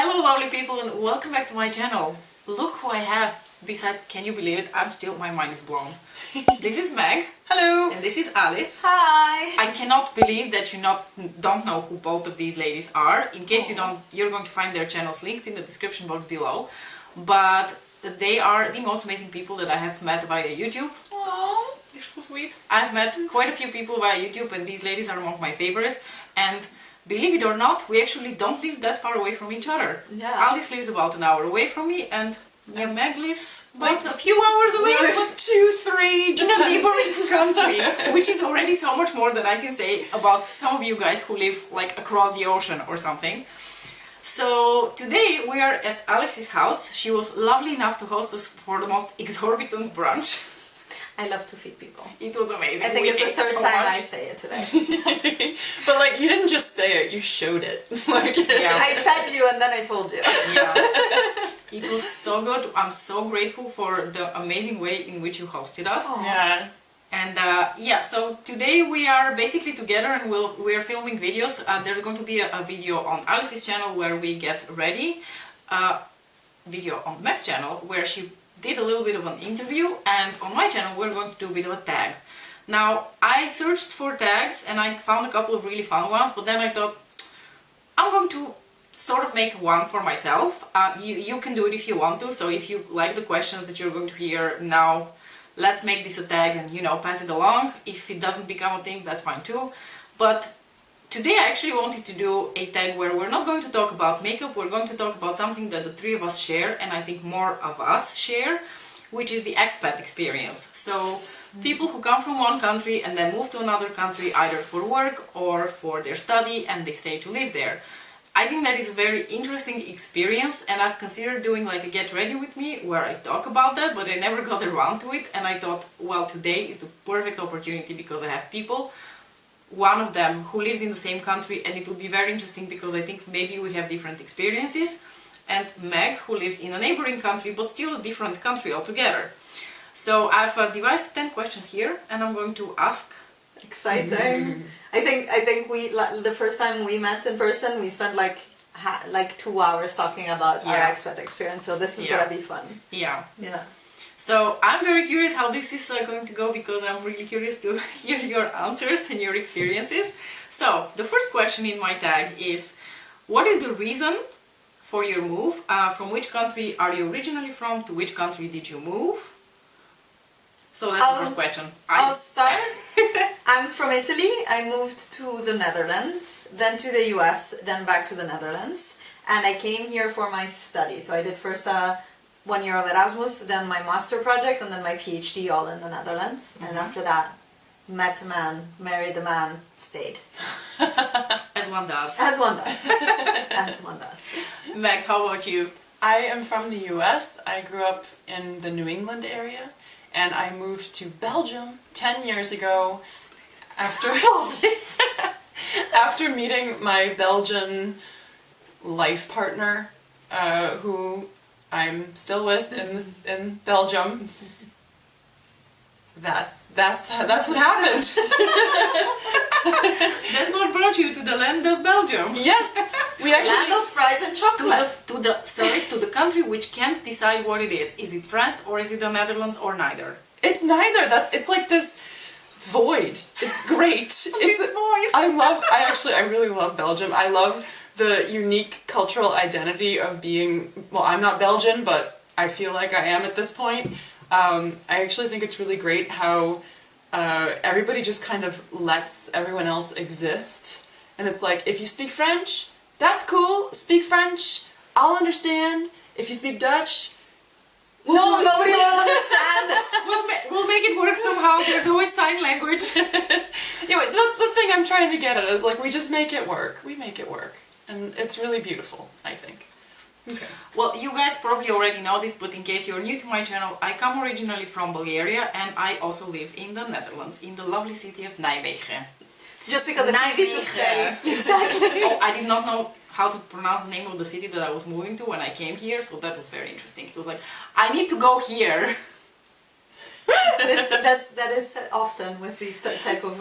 Hello lovely people and welcome back to my channel. Look who I have. Besides, can you believe it? My mind is blown. This is Meg. Hello. And this is Alice. Hi. I cannot believe that you don't know who both of these ladies are. In case you don't, you're going to find their channels linked in the description box below. But they are the most amazing people that I have met via YouTube. Aww, you're so sweet. I've met quite a few people via YouTube and these ladies are among my favorites. And believe it or not, we actually don't live that far away from each other. Yeah. Alice lives about an hour away from me and Meg lives about a few hours away. Like 2-3 in a neighboring country, which is already so much more than I can say about some of you guys who live like across the ocean or something. So today we are at Alice's house. She was lovely enough to host us for the most exorbitant brunch. I love to feed people. It was amazing. I think it's the third time I say it today. But like, you didn't just say it, you showed it. Like, yeah. I fed you and then I told you. Yeah. It was so good. I'm so grateful for the amazing way in which you hosted us. Aww. yeah. And yeah, so today we are basically together and we're filming videos. There's going to be a video on Alice's channel where we get ready. Video on Meg's channel where she did a little bit of an interview, and on my channel we're going to do a bit of a tag. Now, I searched for tags and I found a couple of really fun ones, but then I thought I'm going to sort of make one for myself. You can do it if you want to, so if you like the questions that you're going to hear now, let's make this a tag and, you know, pass it along. If it doesn't become a thing, that's fine too. But today I actually wanted to do a tag where we're not going to talk about makeup, we're going to talk about something that the three of us share, and I think more of us share, which is the expat experience. So people who come from one country and then move to another country either for work or for their study and they stay to live there. I think that is a very interesting experience, and I've considered doing like a get ready with me where I talk about that, but I never got around to it, and I thought, well, today is the perfect opportunity because I have people, one of them who lives in the same country, and it will be very interesting because I think maybe we have different experiences, and Meg, who lives in a neighboring country but still a different country altogether. So I've devised 10 questions here and I'm going to ask. Exciting. I think we the first time we met in person we spent like 2 hours talking about our expat experience, so this is gonna be fun. Yeah. Yeah. So I'm very curious how this is going to go because I'm really curious to hear your answers and your experiences. So the first question in my tag is, what is the reason for your move? From which country are you originally from? To which country did you move? So that's the first question. I'll start. I'm from Italy. I moved to the Netherlands, then to the US, then back to the Netherlands. And I came here for my study. So I did first 1 year of Erasmus, then my master project, and then my PhD all in the Netherlands. Mm-hmm. And after that, met a man, married a man, stayed. As one does. As one does. As one does. Meg, how about you? I am from the US. I grew up in the New England area, and I moved to Belgium 10 years ago after, after meeting my Belgian life partner, who I'm still with in Belgium. That's what happened. That's what brought you to the land of Belgium. Yes, we actually land of fries and chocolate. To the country which can't decide what it is. Is it France or is it the Netherlands or neither? It's neither. It's like this void. It's great. It's void. I really love Belgium. I love the unique cultural identity of being, well, I'm not Belgian, but I feel like I am at this point. I actually think it's really great how everybody just kind of lets everyone else exist. And it's like, if you speak French, that's cool. Speak French, I'll understand. If you speak Dutch, nobody will understand. We'll make it work somehow. There's always sign language. Anyway, that's the thing I'm trying to get at, is like, we just make it work. We make it work. And it's really beautiful, I think. Okay. Well, you guys probably already know this, but in case you're new to my channel, I come originally from Bulgaria and I also live in the Netherlands, in the lovely city of Nijmegen. Just because it's easy to say. Exactly. Oh, I did not know how to pronounce the name of the city that I was moving to when I came here, so that was very interesting. It was like, I need to go here. That is often with these type of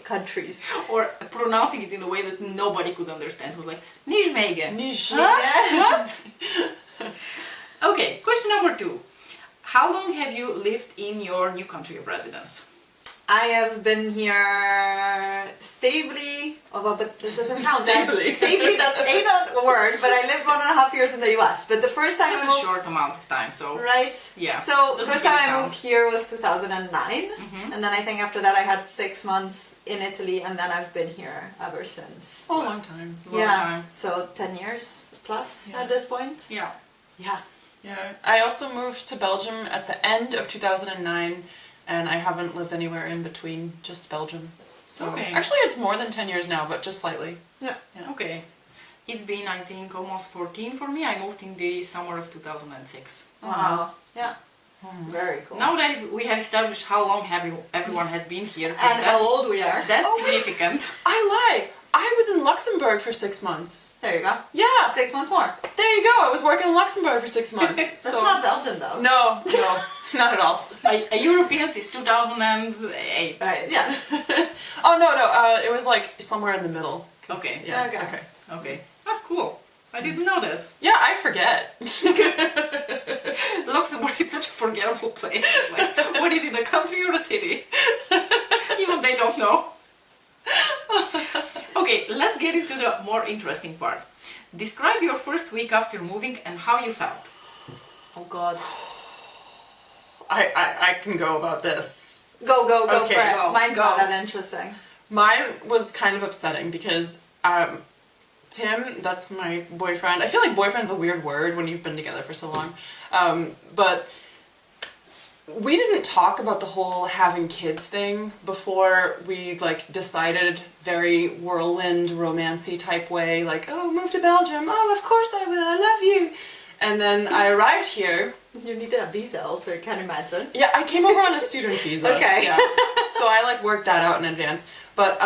countries. Or pronouncing it in a way that nobody could understand. It was like, Nijmegen. What? Okay, question number 2. How long have you lived in your new country of residence? I have been here stably, but it doesn't count. Stably. Stably, that's ain't a word, but I lived 1.5 years in the US. But the first time That's I a moved... short amount of time, so... Right? Yeah. So the Doesn't first time really I count. moved here was 2009. And then I think after that I had 6 months in Italy, and then I've been here ever since. A long time. Long time. So 10 years plus Yeah. at this point. Yeah. Yeah. Yeah. I also moved to Belgium at the end of 2009, and I haven't lived anywhere in between, just Belgium. So Okay. actually it's more than 10 years now, but just slightly. Yeah. Okay. It's been, I think, almost 14 for me. I moved in the summer of 2006. Wow. Yeah. Very cool. Now that we have established how long everyone has been here, And how old we are. That's significant. I lie. I was in Luxembourg for 6 months. There you go. Yeah. 6 months more. There you go. I was working in Luxembourg for 6 months. That's not Belgian though. No, not at all. A European since 2008. Right. Yeah. Oh no, it was like somewhere in the middle. 'Cause- Okay. Yeah. Okay. Okay. Ah, cool. I didn't know that. Yeah, I forget. Luxembourg is such a forgettable place. Like, what is it, a country or a city? Even they don't know. Okay, let's get into the more interesting part. Describe your first week after moving and how you felt. Oh God. I can go about this. Go Okay, for it. go, Mine's go. not that interesting. Mine was kind of upsetting because Tim, that's my boyfriend. I feel like boyfriend's a weird word when you've been together for so long. But we didn't talk about the whole having kids thing before we like decided, very whirlwind romancy type way, like, oh, move to Belgium. Oh, of course I will. I love you. And then I arrived here. You need a visa also, I can't imagine. Yeah, I came over on a student visa. Okay. Yeah. So I like worked that out in advance. But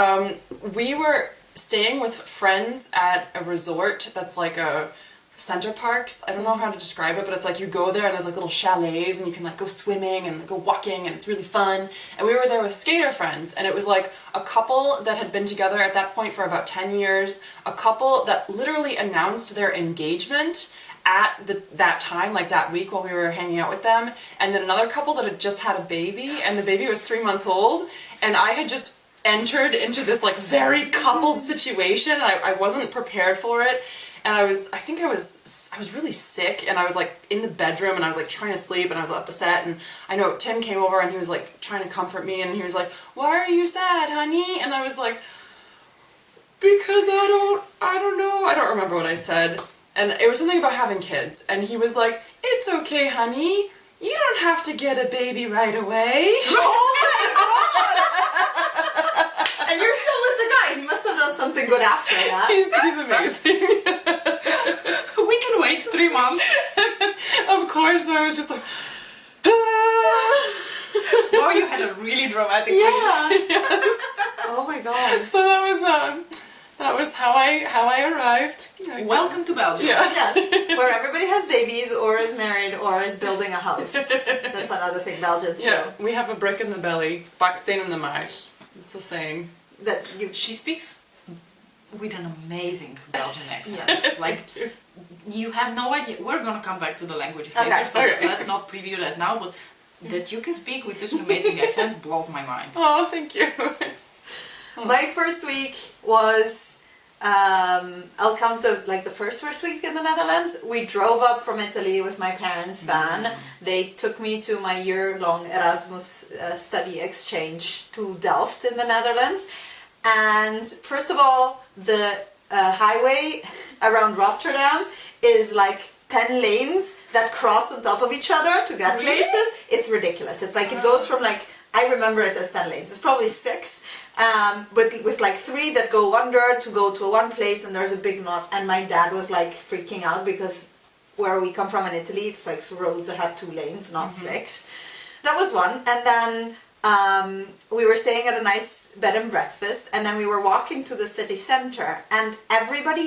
we were staying with friends at a resort that's like a Center Parks. I don't know how to describe it, but it's like you go there and there's like little chalets and you can like go swimming and go walking and it's really fun. And we were there with skater friends, and it was like a couple that had been together at that point for about 10 years, a couple that literally announced their engagement at that time, like that week while we were hanging out with them, and then another couple that had just had a baby, and the baby was 3 months old, and I had just entered into this like very coupled situation. I wasn't prepared for it, and I was really sick, and I was like in the bedroom and I was like trying to sleep and I was upset, and I know Tim came over and he was like trying to comfort me, and he was like, why are you sad, honey? And I was like, because I don't know, I don't remember what I said. And it was something about having kids, and he was like, it's okay, honey, you don't have to get a baby right away. Oh my God! And you're still with the guy. He must have done something good after that. He's amazing. We can wait 3 months. Of course, I was just like, Wow, you had a really dramatic Yeah. yes. Oh my God. So that was how I arrived. week. Welcome to Belgium. Yeah. Yes. Where everybody has babies or is married or is building a house. That's another thing Belgians Yeah, do. we have a brick in the belly, baksteen in the maag. It's the saying. That you She speaks with an amazing Belgian accent. Yes. Like, you have no idea. We're gonna come back to the languages Okay. later, so Okay. let's not preview that now, but that you can speak with such an amazing accent blows my mind. Oh, thank you. My first week was, I'll count the first week in the Netherlands. We drove up from Italy with my parents' van. They took me to my year-long Erasmus study exchange to Delft in the Netherlands. And first of all, the highway around Rotterdam is like 10 lanes that cross on top of each other to get Really? places. It's ridiculous. It's like it goes from like, I remember it as 10 lanes. It's probably 6, but with like 3 that go under to go to one place, and there's a big knot. And my dad was like freaking out because where we come from in Italy, it's like roads that have 2 lanes, not 6. That was one. And then we were staying at a nice bed and breakfast, and then we were walking to the city center, and everybody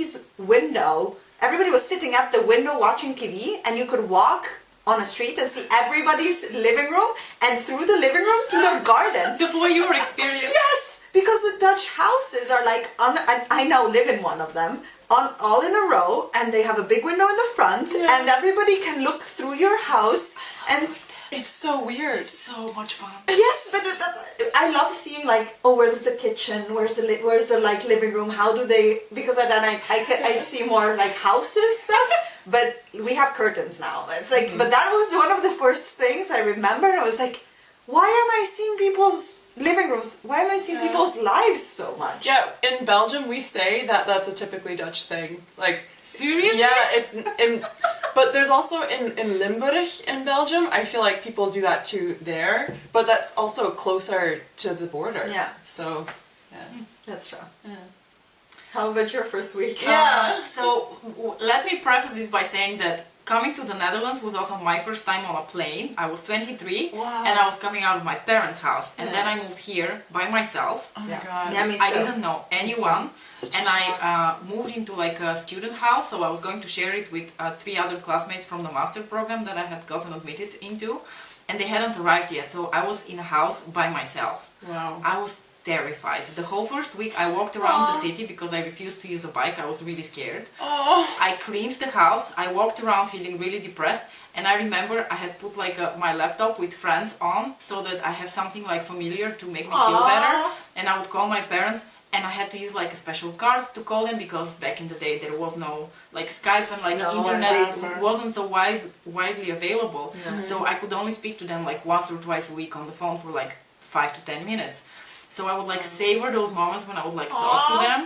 was sitting at the window watching TV, and you could walk on a street and see everybody's living room and through the living room to their garden. The voyeur experience. Yes, because the Dutch houses are like, I now live in one of them, all in a row, and they have a big window in the front, and everybody can look through your house, and It's so weird. So much fun. yes, but I love seeing like, oh, where's the kitchen? Where's the like living room? How do they? Because then I see more like houses stuff. But we have curtains now. It's like, but that was one of the first things I remember. I was like, why am I seeing people's living rooms? Why am I seeing people's lives so much? Yeah, in Belgium we say that that's a typically Dutch thing. Like, seriously? Yeah, it's in. But there's also in Limburg in Belgium, I feel like people do that too there. But that's also closer to the border. Yeah. So, yeah. That's true. Yeah. How about your first week? Let me preface this by saying that coming to the Netherlands was also my first time on a plane. I was 23 and I was coming out of my parents' house, and then I moved here by myself. Oh my god. Yeah, me too. I didn't know anyone, and shock. I moved into like a student house, so I was going to share it with 3 other classmates from the master program that I had gotten admitted into, and they hadn't arrived yet, so I was in a house by myself. Wow. I was terrified. The whole first week I walked around the city because I refused to use a bike. I was really scared. I cleaned the house. I walked around feeling really depressed, and I remember I had put like my laptop with friends on so that I have something like familiar to make me feel better, and I would call my parents, and I had to use like a special card to call them because back in the day there was no like Skype and like internet wasn't so widely available, so I could only speak to them like once or twice a week on the phone for like 5 to 10 minutes. So I would like savor those moments when I would like talk to them.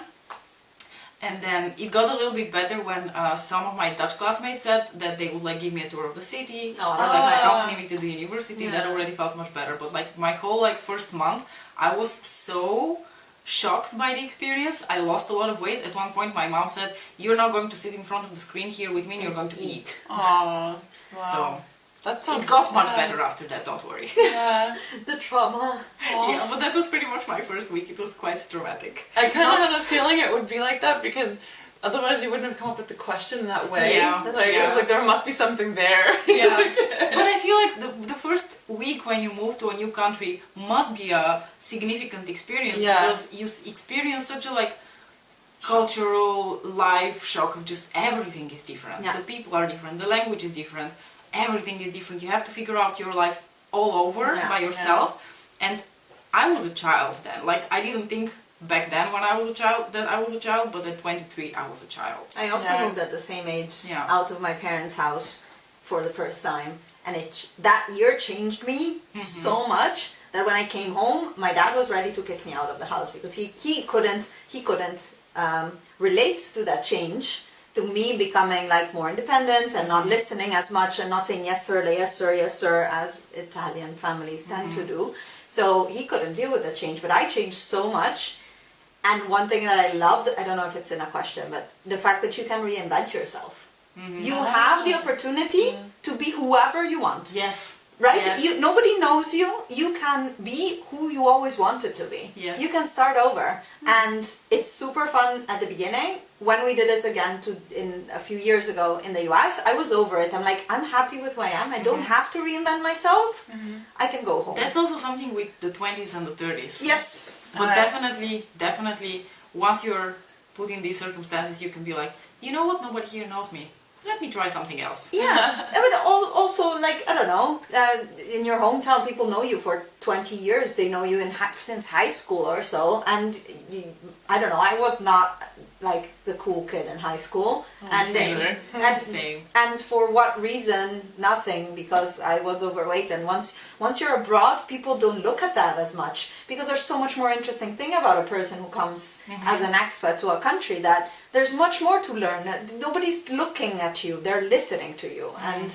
And then it got a little bit better when some of my Dutch classmates said that they would like give me a tour of the city or like accompany me to the university. That already felt much better. But like my whole like first month, I was so shocked by the experience. I lost a lot of weight. At one point my mom said, "You're not going to sit in front of the screen here with me and you're going to eat." Wow. So that sounds it got much better after that, don't worry. Yeah. The trauma. Yeah, but that was pretty much my first week. It was quite dramatic. I kind of had a feeling it would be like that because otherwise you wouldn't have come up with the question in that way. Yeah, like it was like there must be something there. Yeah. But I feel like the first week when you move to a new country must be a significant experience because you experience such a like cultural life shock of just everything is different. The people are different, the language is different. Everything is different. You have to figure out your life all over by yourself. And I was a child then. Like I didn't think back then when I was a child that I was a child, but at 23 I was a child. I also moved at the same age out of my parents' house for the first time, and that year changed me so much that when I came home, my dad was ready to kick me out of the house because he couldn't relate to that change. To me becoming like more independent and not listening as much and not saying yes sir, yes sir, yes sir as Italian families tend to do. So he couldn't deal with the change, but I changed so much. And one thing that I loved, I don't know if it's in a question, but the fact that you can reinvent yourself. You have the opportunity to be whoever you want. Yes. Right? Yes. Nobody knows you. You can be who you always wanted to be. Yes. You can start over. And it's super fun at the beginning. When we did it again in a few years ago in the US, I was over it. I'm like, I'm happy with who I am. I don't have to reinvent myself. I can go home. That's also something with the 20s and the 30s. Yes. But definitely, once you're put in these circumstances, you can be like, you know what, nobody here knows me. Let me try something else. Yeah. I mean, also, like, I don't know, in your hometown, people know you for 20 years. They know you since high school or so. And, I don't know, I was not like the cool kid in high school. Same. And for what reason? Nothing, because I was overweight. And once you're abroad, people don't look at that as much because there's so much more interesting thing about a person who comes as an expat to a country that there's much more to learn. Nobody's looking at you, they're listening to you. And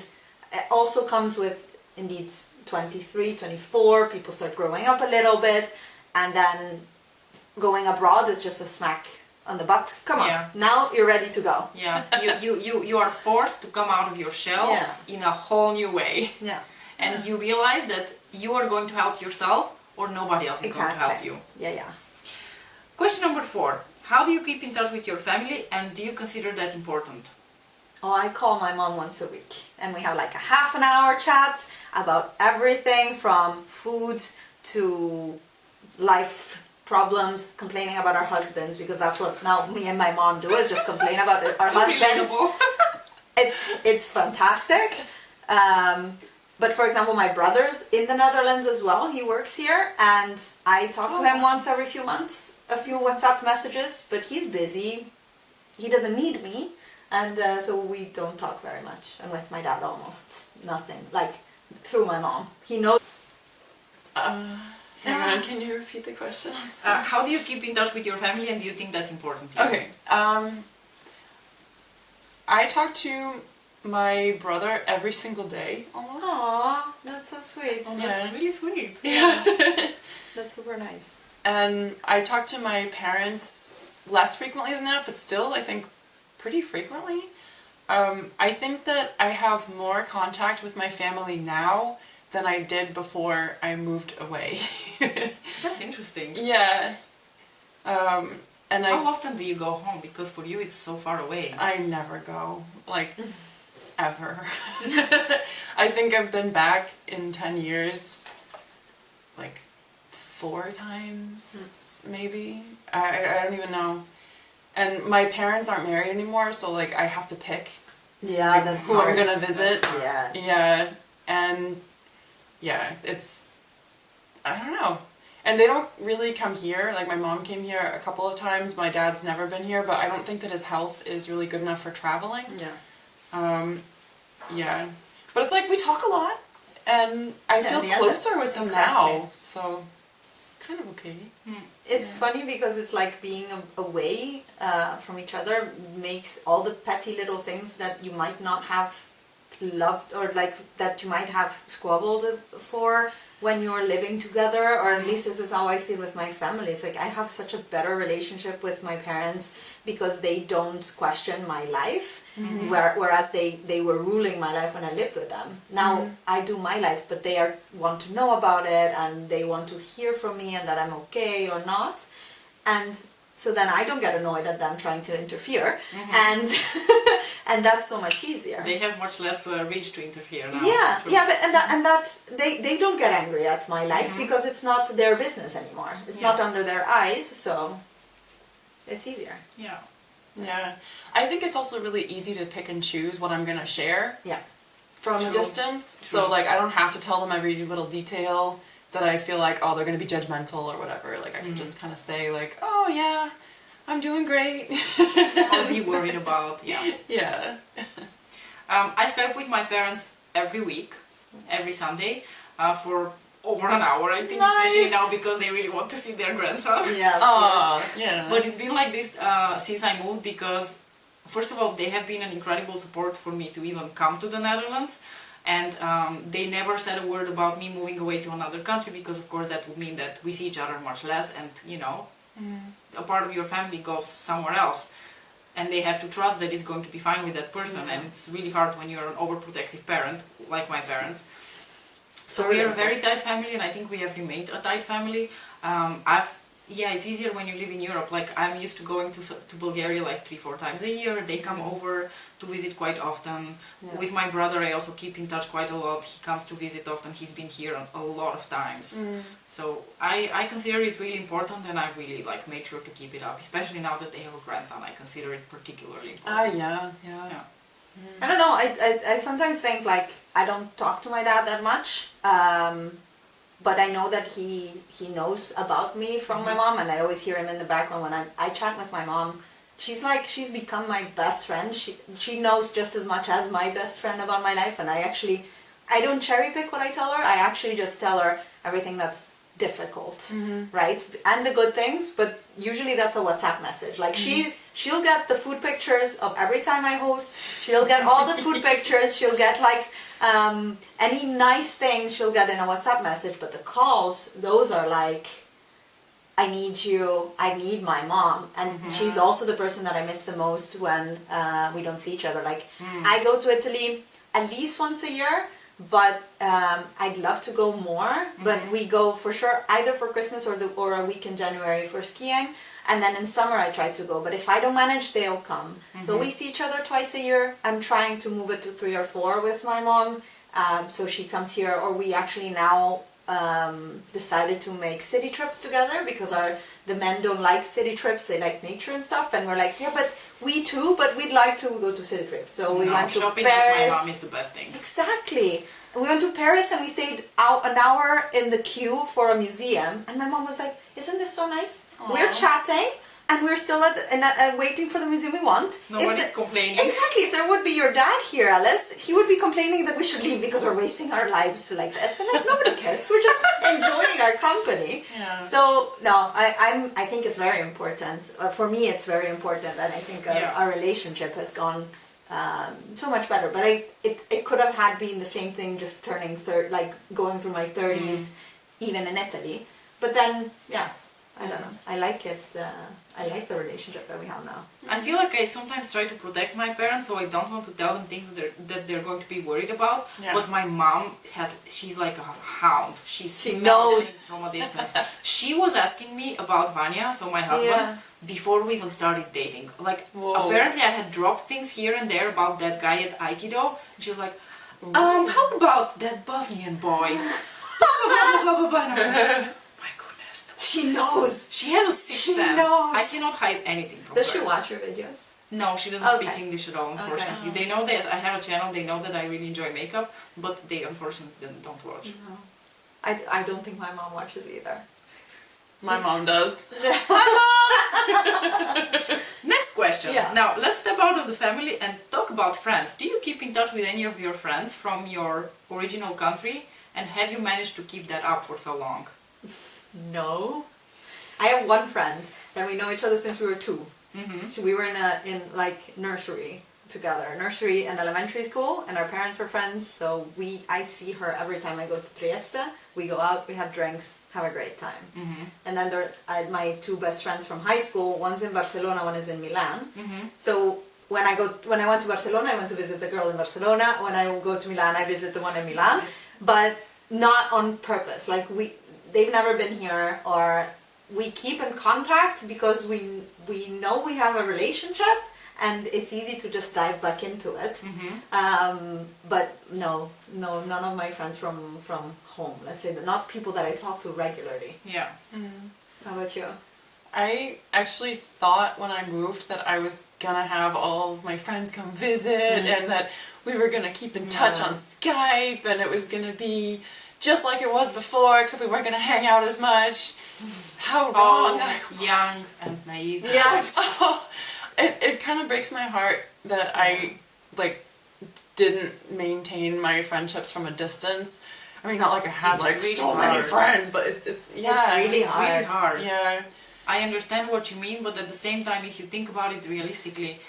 it also comes with, indeed, 23, 24, people start growing up a little bit, and then going abroad is just a smack on the butt. Come on, now you're ready to go. Yeah, you are forced to come out of your shell in a whole new way. Yeah. And you realize that you are going to help yourself or nobody else is going to help you. Yeah. Question number 4. How do you keep in touch with your family and do you consider that important? Oh, I call my mom once a week, and we have like a half an hour chat about everything from food to life problems, complaining about our husbands, because that's what now me and my mom do, is just complain about our So husbands. relatable. It's fantastic. But for example, my brother's in the Netherlands as well. He works here, and I talk to him once every few months, a few WhatsApp messages, but he's busy. He doesn't need me, and so we don't talk very much. And with my dad, almost nothing. Like, through my mom. He knows. Hang on, can you repeat the question? I'm sorry. How do you keep in touch with your family, and do you think that's important to you? Okay. I talk to my brother every single day, almost. Aw, that's so sweet. That's really sweet. Yeah. That's super nice. And I talk to my parents less frequently than that, but still, I think, pretty frequently. I think that I have more contact with my family now than I did before I moved away. That's interesting. Yeah. And How often do you go home? Because for you it's so far away. I never go, like, ever. I think I've been back in 10 years, like, 4 times, maybe. I don't even know. And my parents aren't married anymore, so, like, I have to pick Yeah, like, that's who I'm hard. gonna visit. Yeah. Yeah, and yeah, it's, I don't know. And they don't really come here. Like, my mom came here a couple of times. My dad's never been here, but I don't think that his health is really good enough for traveling. Yeah. Yeah. But it's like, we talk a lot, and I feel yeah, closer with them exactly. now, so it's kind of okay. It's funny because it's like being away from each other makes all the petty little things that you might not have loved, or like that you might have squabbled for when you're living together, or at least this is how I see it with my family. It's like I have such a better relationship with my parents because they don't question my life, whereas they were ruling my life when I lived with them. Now I do my life, but they want to know about it, and they want to hear from me and that I'm okay or not. And so then I don't get annoyed at them trying to interfere, and and that's so much easier. They have much less reach to interfere now. Yeah, True. yeah, but that's they don't get angry at my life because it's not their business anymore. It's not under their eyes, so it's easier. Yeah. Yeah. I think it's also really easy to pick and choose what I'm gonna share. Yeah. From a True. distance. So, like, I don't have to tell them every little detail that I feel like, oh, they're going to be judgmental or whatever. Like, I can just kind of say, like, oh, yeah, I'm doing great. Or be worried about, yeah. Yeah. I Skype with my parents every week, every Sunday, for over an hour, I think, especially Nice. now because they really want to see their grandson. Yeah. Oh, yeah. But it's been like this since I moved because, first of all, they have been an incredible support for me to even come to the Netherlands. And they never said a word about me moving away to another country because, of course, that would mean that we see each other much less and, you know, a part of your family goes somewhere else. And they have to trust that it's going to be fine with that person. And it's really hard when you're an overprotective parent, like my parents. So we are a very tight family, and I think we have remained a tight family. It's easier when you live in Europe. Like, I'm used to going to Bulgaria like 3-4 times a year. They come over to visit quite often. Yeah. With my brother, I also keep in touch quite a lot. He comes to visit often. He's been here a lot of times. So I consider it really important, and I really like made sure to keep it up. Especially now that they have a grandson, I consider it particularly important. Yeah. I don't know. I sometimes think like I don't talk to my dad that much, but I know that he knows about me from my mom, and I always hear him in the background when I chat with my mom. She's become my best friend. She knows just as much as my best friend about my life, and I don't cherry pick what I tell her. I actually just tell her everything that's difficult, right? And the good things, but usually that's a WhatsApp message. Like she'll get the food pictures of every time I host. She'll get all the food pictures. She'll get like any nice thing she'll get in a WhatsApp message, but the calls, those are like, I need you, I need my mom. And she's also the person that I miss the most when we don't see each other. Like I go to Italy at least once a year, but I'd love to go more. But we go for sure either for Christmas or a week in January for skiing. And then in summer I try to go, but if I don't manage, they'll come. So we see each other twice a year. I'm trying to move it to 3 or 4 with my mom. So she comes here, or we actually now decided to make city trips together because the men don't like city trips, they like nature and stuff, and we're like, yeah, but we too, but we'd like to go to city trips. So we went to shopping Paris. with my mom is the best thing. Exactly. And we went to Paris and we stayed out an hour in the queue for a museum, and my mom was like, isn't this so nice? Aww. We're chatting and we're still waiting for the museum we want. Nobody's complaining. Exactly. If there would be your dad here, Alice, he would be complaining that we should leave because we're wasting our lives like this. And like, nobody cares. We're just enjoying our company. Yeah. So no, I think it's very important. For me, it's very important, and I think our relationship has gone so much better. But it could have had been the same thing, just turning going through my 30s, even in Italy. But then, yeah, I don't know. I like it. I like the relationship that we have now. I feel like I sometimes try to protect my parents, so I don't want to tell them things that they're going to be worried about. Yeah. But my mom she's like a hound. She knows things from a distance. She was asking me about Vanya, so my husband, before we even started dating. Like, apparently I had dropped things here and there about that guy at Aikido. And she was like, how about that Bosnian boy? Blah, blah, blah, blah, blah. And I was like, she knows. She has a sixth sense. Knows. I cannot hide anything from her. Does she watch your videos? No, she doesn't speak English at all, unfortunately. Okay. They know that I have a channel, they know that I really enjoy makeup, but they unfortunately don't watch. No. I don't think my mom watches either. My mom does. Next question. Yeah. Now, let's step out of the family and talk about friends. Do you keep in touch with any of your friends from your original country? And have you managed to keep that up for so long? No. I have one friend that we know each other since we were 2. So we were in nursery together, nursery and elementary school, and our parents were friends. So I see her every time I go to Trieste. We go out, we have drinks, have a great time. And then I had my 2 best friends from high school. One's in Barcelona, one is in Milan. So when I went to Barcelona, I went to visit the girl in Barcelona. When I go to Milan, I visit the one in Milan, but not on purpose. Like they've never been here, or we keep in contact because we know we have a relationship and it's easy to just dive back into it. But no, none of my friends from home, let's say, not people that I talk to regularly. Yeah. How about you? I actually thought when I moved that I was gonna have all of my friends come visit and that we were gonna keep in touch on Skype and it was gonna be just like it was before, except we weren't going to hang out as much. How wrong I was. Young and naive. Yes. It kind of breaks my heart that I didn't maintain my friendships from a distance. I mean, not like I had really so many friends, but it's really hard. Yeah. I understand what you mean, but at the same time, if you think about it realistically,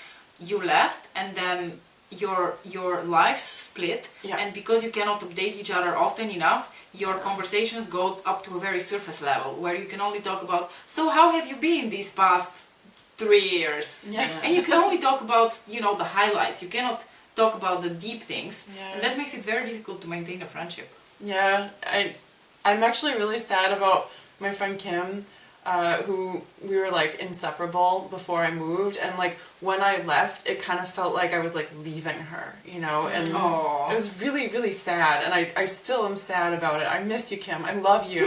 you left and then your lives split, and because you cannot update each other often enough, your conversations go up to a very surface level where you can only talk about, so how have you been these past 3 years? And you can only talk about the highlights. You cannot talk about the deep things, and that makes it very difficult to maintain a friendship. I'm actually really sad about my friend Kim, who we were inseparable before I moved, and when I left it kind of felt like I was leaving her, and it was really, really sad, and I still am sad about it. I miss you, Kim. I love you.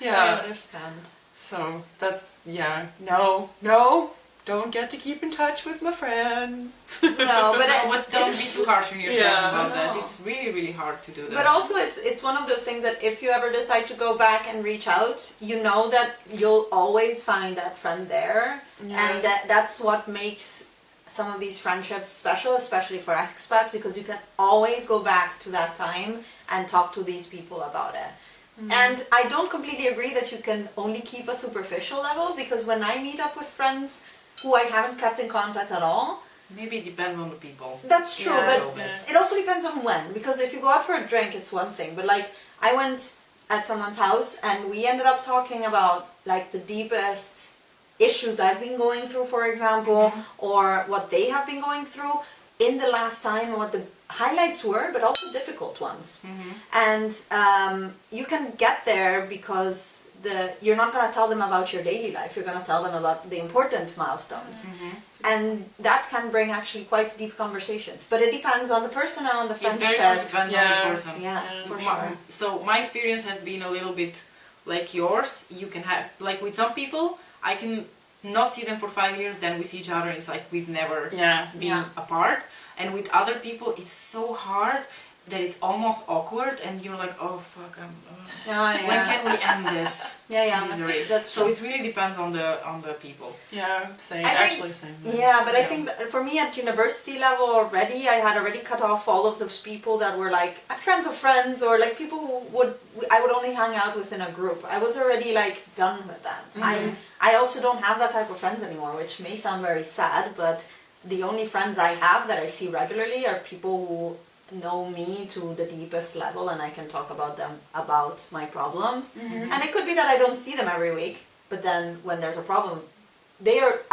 I understand. So that's no, don't get to keep in touch with my friends. No, but don't be too harsh on yourself about that. It's really, really hard to do that. But also, it's one of those things that if you ever decide to go back and reach out, you know that you'll always find that friend there, and that's what makes some of these friendships special, especially for expats, because you can always go back to that time and talk to these people about it. And I don't completely agree that you can only keep a superficial level, because when I meet up with friends who I haven't kept in contact at all. Maybe it depends on the people. That's true, but it also depends on when. Because if you go out for a drink, it's one thing. But I went at someone's house and we ended up talking about the deepest issues I've been going through, for example, or what they have been going through in the last time, and what the highlights were, but also difficult ones. And you can get there because you're not going to tell them about your daily life. You're going to tell them about the important milestones. And that can bring actually quite deep conversations. But it depends on the person and on the It very friendship. much depends on the person. Yeah, for sure. So my experience has been a little bit like yours. You can have, like with some people, I can not see them for 5 years, then we see each other, it's like we've never been apart. And with other people, it's so hard that it's almost awkward, and you're like, oh fuck, when can we end this? That's so true. it really depends on the people. Yeah, same. Same. Yeah, but I think that for me at university level already, I had already cut off all of those people that were like friends of friends, or like people who I would only hang out with in a group. I was already like done with that. I also don't have that type of friends anymore, which may sound very sad, but the only friends I have that I see regularly are people who know me to the deepest level, and I can talk about my problems. And it could be that I don't see them every week, but then when there's a problem,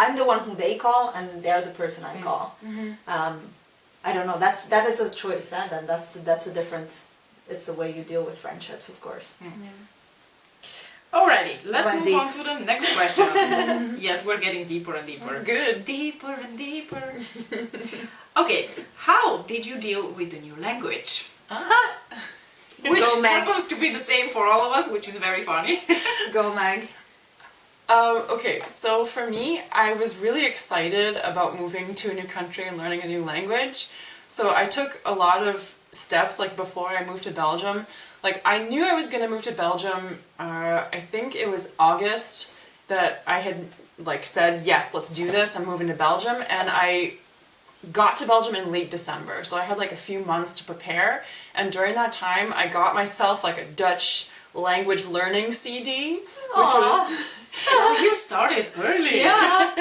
I'm the one who they call, and they're the person I call. I don't know, that is a choice, then that's a different, it's the way you deal with friendships, of course. Alrighty, let's move on to the next question. Yes, we're getting deeper and deeper. That's good. Deeper and deeper. Okay, how did you deal with the new language? Which happens to be the same for all of us, which is very funny. Go, Meg. Okay, so for me, I was really excited about moving to a new country and learning a new language. So I took a lot of steps, like before I moved to Belgium. Like, I knew I was going to move to Belgium, I think it was August that I had, like, said, yes, let's do this, I'm moving to Belgium, and I got to Belgium in late December, so I had, like, a few months to prepare, and during that time, I got myself, like, a Dutch language learning CD, which was... Oh, you started early. Yeah,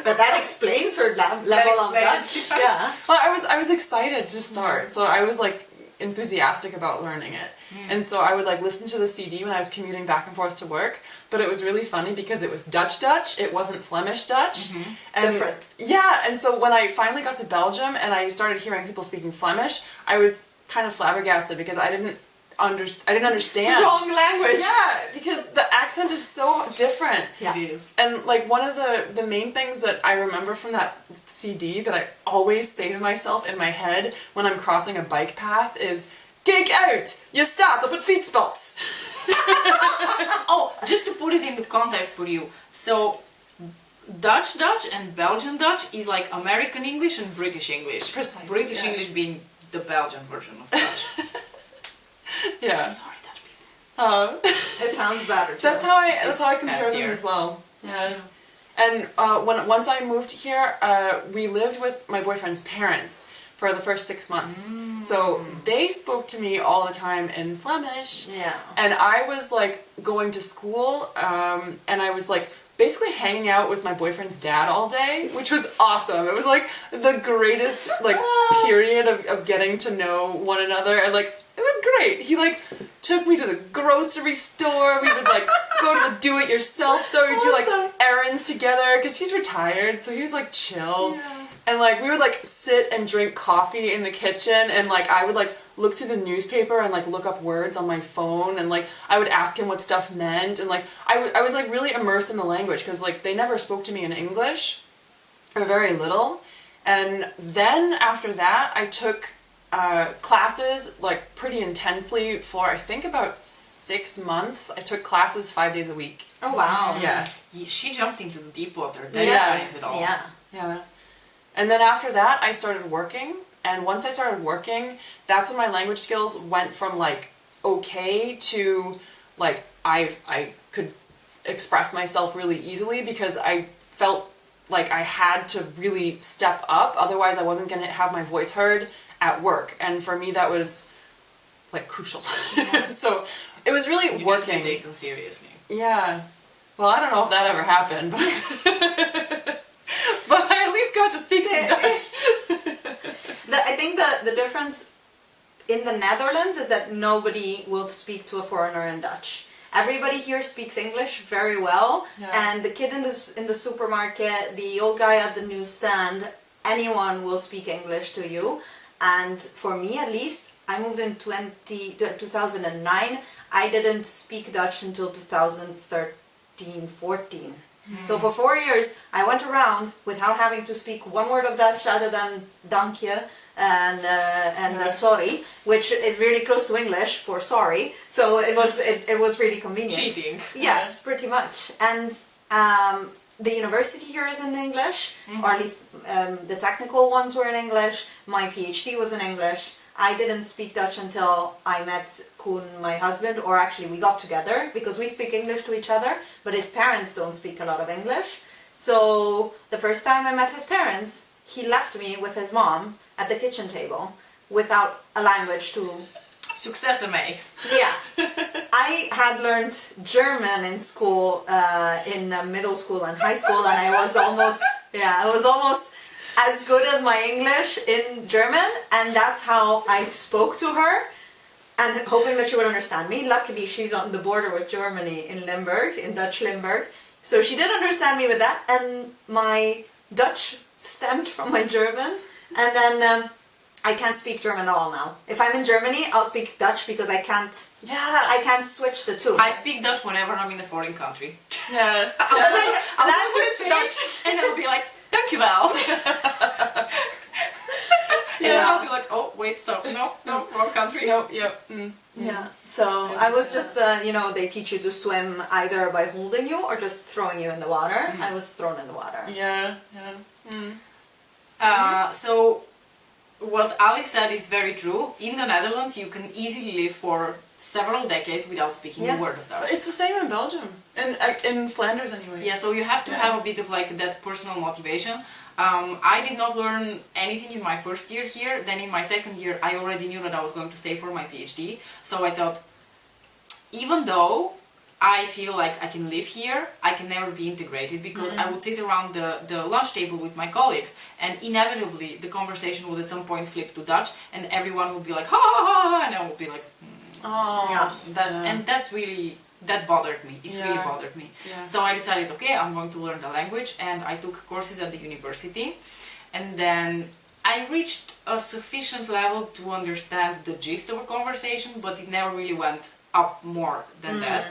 but that explains her level of Dutch. Yeah. Well, I was excited to start, so I was, like, enthusiastic about learning it. And so I would like listen to the CD when I was commuting back and forth to work, but it was really funny because it was Dutch, it wasn't Flemish Dutch. And different. Yeah, and so when I finally got to Belgium and I started hearing people speaking Flemish, I was kind of flabbergasted because I didn't understand. Wrong language. Yeah, because the accent is so different. Yeah. It is. And like one of the main things that I remember from that CD that I always say to myself in my head when I'm crossing a bike path is, "Kijk uit, je staat op het fietspad." Oh, just to put it into context for you. So, Dutch and Belgian Dutch is like American English and British English. Precisely. British English being the Belgian version of Dutch. Yeah. Sorry, Dutch people. It sounds better too. That's how I compare them fancier. as well. Yeah. And once I moved here, we lived with my boyfriend's parents for the first 6 months. So they spoke to me all the time in Flemish. Yeah. And I was like going to school, and I was like basically hanging out with my boyfriend's dad all day, which was awesome. It was like the greatest like period of getting to know one another, and like it was great. He like took me to the grocery store. We would like go to the do-it-yourself store. We'd do like errands together because he's retired, so he was like chill. Yeah. And like we would like sit and drink coffee in the kitchen, and like I would like look through the newspaper and like look up words on my phone, and like I would ask him what stuff meant, and like I was like really immersed in the language because like they never spoke to me in English, or very little. And then after that I took classes like pretty intensely for I think about 6 months. I took classes 5 days a week. Oh wow. Yeah. She jumped into the deep water. That Yeah. explains it all. Yeah. Yeah. And then after that, I started working. And once I started working, that's when my language skills went from like okay to like I could express myself really easily because I felt like I had to really step up. Otherwise, I wasn't going to have my voice heard at work. And for me, that was like crucial. So it was really You working. need to take them seriously. Yeah. Well, I don't know if that ever happened, but but I at least got to speak some Dutch. I think the difference in the Netherlands is that nobody will speak to a foreigner in Dutch. Everybody here speaks English very well, and the kid in the supermarket, the old guy at the newsstand, anyone will speak English to you. And for me, at least, I moved in 2009. I didn't speak Dutch until 2013, 14. So for 4 years, I went around without having to speak one word of Dutch other than dankje and sorry, which is really close to English for sorry. So it was really convenient. Cheating. Yes, pretty much. And the university here is in English, or at least the technical ones were in English. My PhD was in English. I didn't speak Dutch until I met Koen, my husband, or actually we got together, because we speak English to each other, but his parents don't speak a lot of English. So the first time I met his parents, he left me with his mom at the kitchen table without a language to... Success, May. Yeah. I had learned German in school, in middle school and high school, and I was almost as good as my English in German, and that's how I spoke to her, and hoping that she would understand me. Luckily, she's on the border with Germany in Limburg, in Dutch Limburg, so she did understand me with that, and my Dutch stemmed from my German, and then I can't speak German at all now. If I'm in Germany, I'll speak Dutch because I can't switch the two. I speak Dutch whenever I'm in a foreign country. Yeah. Language Dutch, and I'll be like, dankjewel. And then I'll be like, oh, wait, so, no, wrong country. Nope, yep. Yeah, so I was just, they teach you to swim either by holding you or just throwing you in the water. I was thrown in the water. Yeah, yeah. So, what Ali said is very true. In the Netherlands, you can easily live for several decades without speaking a word of Dutch. It's the same in Belgium, and in Flanders anyway. Yeah, so you have to have a bit of like that personal motivation. I did not learn anything in my first year here. Then in my second year, I already knew that I was going to stay for my PhD. So I thought, even though I feel like I can live here, I can never be integrated, because I would sit around the lunch table with my colleagues, and inevitably the conversation would at some point flip to Dutch, and everyone would be like, ha ha ha, ha, and I would be like, and that's really, that bothered me. It really bothered me. Yeah. So I decided, okay, I'm going to learn the language, and I took courses at the university, and then I reached a sufficient level to understand the gist of a conversation, but it never really went up more than that.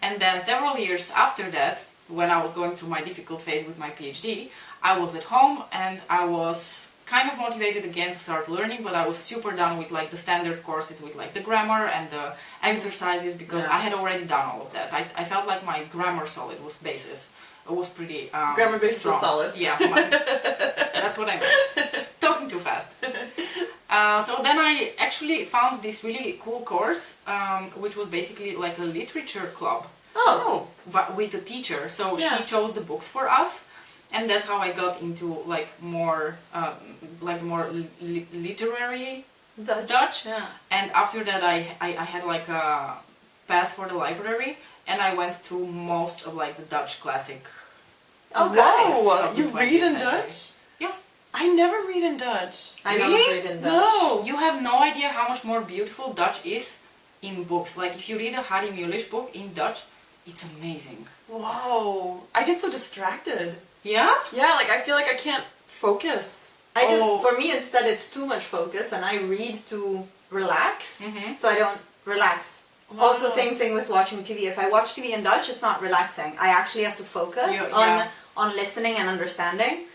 And then several years after that, when I was going through my difficult phase with my PhD, I was at home and I was kind of motivated again to start learning, but I was super done with like the standard courses with like the grammar and the exercises, because I had already done all of that. I felt like my grammar solid was basis. It was pretty grammar basis was solid. Yeah, that's what I meant. Talking too fast. So then I actually found this really cool course, which was basically like a literature club. With a teacher. So she chose the books for us, and that's how I got into like more literary Dutch. Yeah. And after that, I had like a pass for the library, and I went through most of like the Dutch classic. Whoa! You read in Dutch? Yeah. I never read in Dutch. I never read in Dutch. No! You have no idea how much more beautiful Dutch is in books. Like if you read a Harry Mulisch book in Dutch, it's amazing. Whoa! I get so distracted. Yeah? Yeah, like I feel like I can't focus. For me instead it's too much focus, and I read to relax, so I don't relax. Wow. Also, same thing with watching TV. If I watch TV in Dutch, it's not relaxing. I actually have to focus on listening and understanding,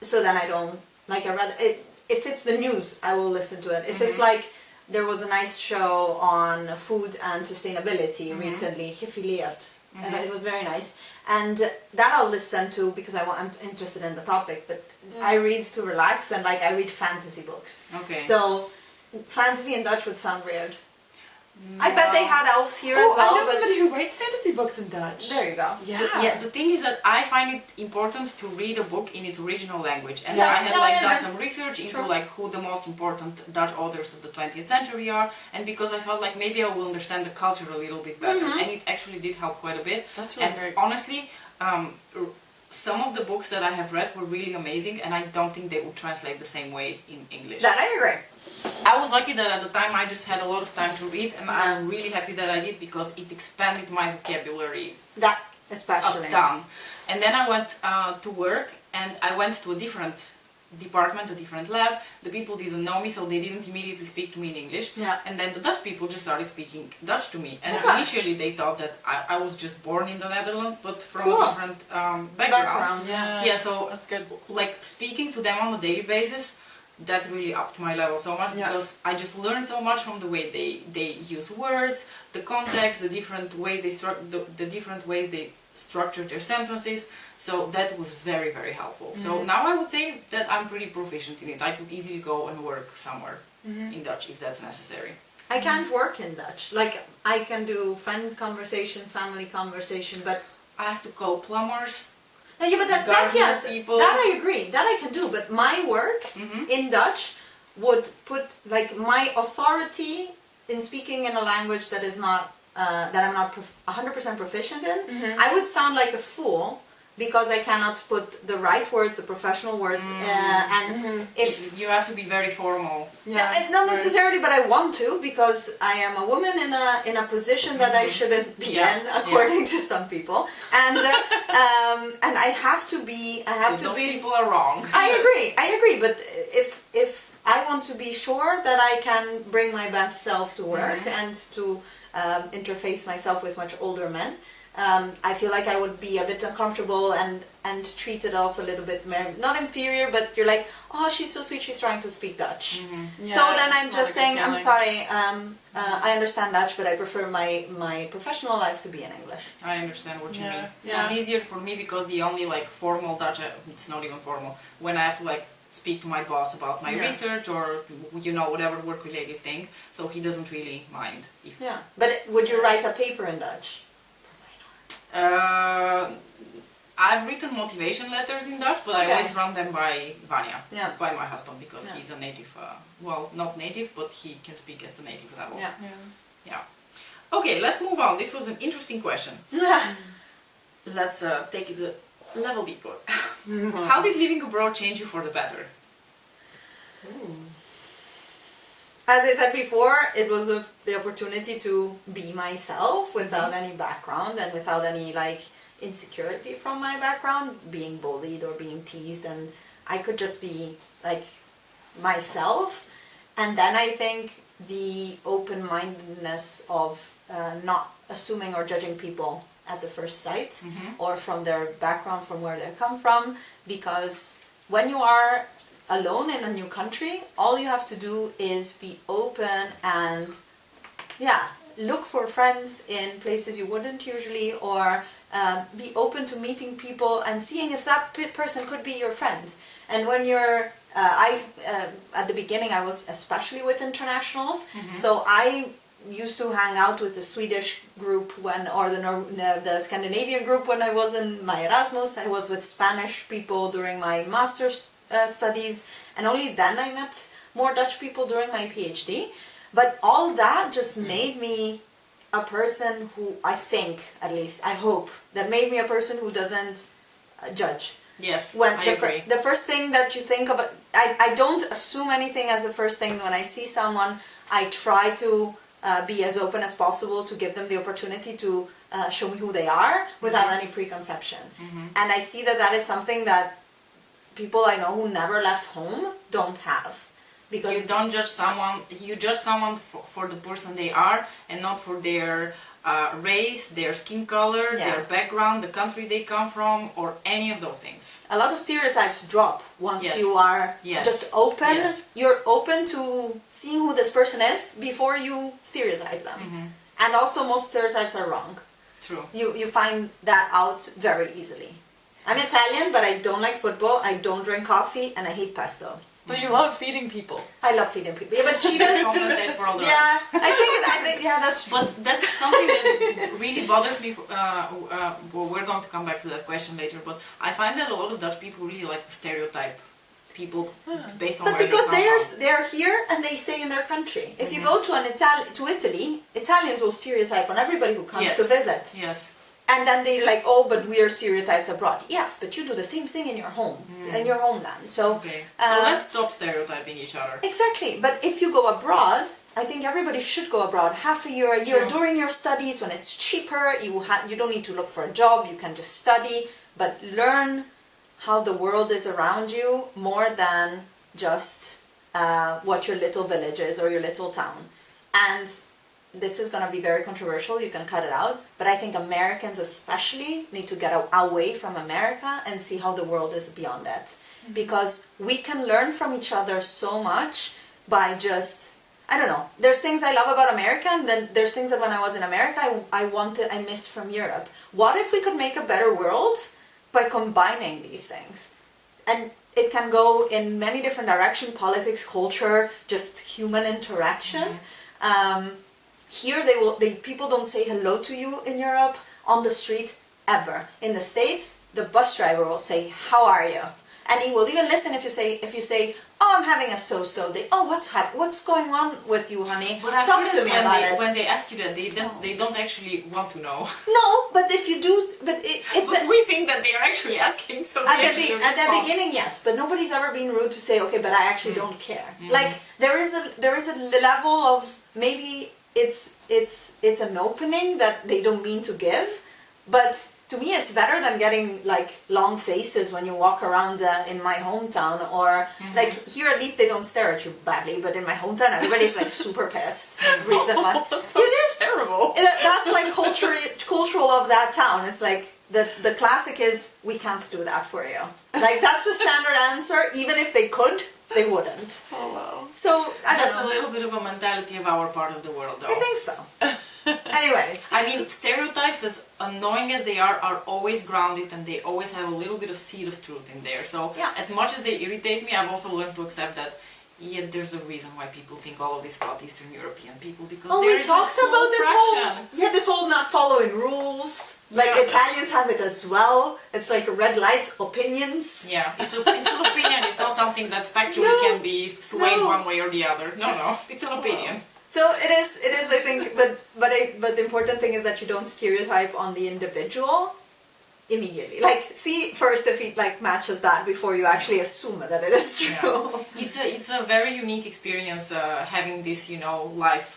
so then I don't, like, I rather, if it's the news, I will listen to it. If it's like, there was a nice show on food and sustainability recently, Gefileerd, and it was very nice. And that I'll listen to because I'm interested in the topic, but I read to relax, and like, I read fantasy books. Okay. So, fantasy in Dutch would sound weird. I bet they had elves here as well. I know somebody who writes fantasy books in Dutch. There you go. Yeah. The thing is that I find it important to read a book in its original language, and I had done some research into like who the most important Dutch authors of the 20th century are, and because I felt like maybe I will understand the culture a little bit better, and it actually did help quite a bit. That's really great. Honestly, some of the books that I have read were really amazing, and I don't think they would translate the same way in English. That I agree. I was lucky that at the time I just had a lot of time to read, and I'm really happy that I did, because it expanded my vocabulary That especially. a ton. And then I went to work, and I went to a different department, a different lab. The people didn't know me, so they didn't immediately speak to me in English. Yeah. And then the Dutch people just started speaking Dutch to me. And Okay. initially they thought that I was just born in the Netherlands, but from Cool. a different background. Yeah. Yeah, so That's good. like speaking to them on a daily basis, that really upped my level so much, Yeah. because I just learned so much from the way they use words, the context, the different ways the different ways they structure their sentences. So that was very, very helpful. So now I would say that I'm pretty proficient in it. I could easily go and work somewhere in Dutch if that's necessary. I can't work in Dutch. Like, I can do friend conversation, family conversation, but... I have to call plumbers. No, yeah, but that Gardener yes, people. that I agree. That I can do. But my work in Dutch would put, like, my authority in speaking in a language that is not, that I'm not 100% proficient in. I would sound like a fool because I cannot put the right words, the professional words, and if... You have to be very formal. Yeah. Not necessarily, but I want to, because I am a woman in a position that I shouldn't be in, according to some people, and I have to be. Those people are wrong. I agree, but if I want to be sure that I can bring my best self to work and to interface myself with much older men. I feel like I would be a bit uncomfortable and treated also a little bit not inferior, but you're like, oh, she's so sweet, she's trying to speak Dutch. Yeah, so then I'm it's just not a saying, good I'm feeling. sorry, I understand Dutch, but I prefer my professional life to be in English. I understand what you Yeah, mean. yeah. It's easier for me because the only like formal Dutch, it's not even formal, when I have to like speak to my boss about my research or whatever work related thing, so he doesn't really mind. If Yeah, but would you write a paper in Dutch? I've written motivation letters in Dutch, but I always run them by Vanya, by my husband, because he's a native, well, not native, but he can speak at the native level. Yeah. Okay, let's move on. This was an interesting question. Let's take it a level deeper. How did living abroad change you for the better? As I said before, it was the opportunity to be myself without any background and without any like insecurity from my background, being bullied or being teased, and I could just be like myself. And then I think the open-mindedness of not assuming or judging people at the first sight or from their background, from where they come from, because when you are alone in a new country, all you have to do is be open and look for friends in places you wouldn't usually, or be open to meeting people and seeing if that person could be your friend. And when you're at the beginning I was especially with internationals, so I used to hang out with the Swedish group or the Scandinavian group when I was in my Erasmus. I was with Spanish people during my master's studies, and only then I met more Dutch people during my PhD. But all that just made me a person who, I think, at least, I hope, that made me a person who doesn't judge. Yes, I agree. The first thing that you think about, I don't assume anything as the first thing. When I see someone, I try to be as open as possible to give them the opportunity to show me who they are without any preconception. And I see that is something that people I know who never left home don't have. Because you don't judge someone, you judge someone for the person they are and not for their race, their skin color, their background, the country they come from, or any of those things. A lot of stereotypes drop once you are just open. You're open to seeing who this person is before you stereotype them. And also most stereotypes are wrong. True. You find that out very easily. I'm Italian, but I don't like football, I don't drink coffee, and I hate pesto. But you love feeding people. I love feeding people. Yeah, but she does too. For all the Yeah, I think that's true. But that's something that really bothers me. Well, we're going to come back to that question later. But I find that a lot of Dutch people really like to stereotype people based on where they come from. They're here and they stay in their country. If you go to Italy, Italians will stereotype on everybody who comes to visit. Yes. And then they're like, oh, but we are stereotyped abroad. Yes, but you do the same thing in your home, in your homeland. So, so let's stop stereotyping each other. Exactly. But if you go abroad, I think everybody should go abroad half a year, a year during your studies when it's cheaper. You don't need to look for a job. You can just study, but learn how the world is around you more than just what your little village is or your little town. And this is going to be very controversial, you can cut it out, but I think Americans especially need to get away from America and see how the world is beyond it. Because we can learn from each other so much by just, I don't know, there's things I love about America, and then there's things that when I was in America I missed from Europe. What if we could make a better world by combining these things? And it can go in many different directions: politics, culture, just human interaction. Here people don't say hello to you in Europe on the street ever. In the States, the bus driver will say, "How are you?" And he will even listen if you say, "Oh, I'm having a so-so day." "Oh, what's going on with you, honey? But I've Talk heard to that me about it." when they ask you that, they don't actually want to know. No, but if you do, it's But we think that they are actually asking, so at the beginning, yes, but nobody's ever been rude to say, "Okay, but I actually don't care." Like there is a level of maybe it's an opening that they don't mean to give, but to me it's better than getting like long faces when you walk around in my hometown, or like here at least they don't stare at you badly, but in my hometown everybody's like super pissed. Reason why That's terrible. that's like cultural of that town. It's like the classic is, "We can't do that for you." Like that's the standard answer. Even if they could, they wouldn't. Oh wow. So I don't That's know. a little bit of a mentality of our part of the world, though. I think so. Anyways, I mean, stereotypes, as annoying as they are always grounded, and they always have a little bit of seed of truth in there. So Yeah. as much as they irritate me, I've also learned to accept that, yeah, there's a reason why people think all of this about Eastern European people, because we there is a talked small about this fraction. this whole not following rules. Like Yeah. Italians have it as well. It's like red lights, opinions. Yeah, it's an opinion. It's not something that factually can be swayed No. one way or the other. No, it's an opinion. So it is. I think, but the important thing is that you don't stereotype on the individual immediately. Like, see first if it like matches that before you actually assume that it is true. Yeah. It's a very unique experience having this, life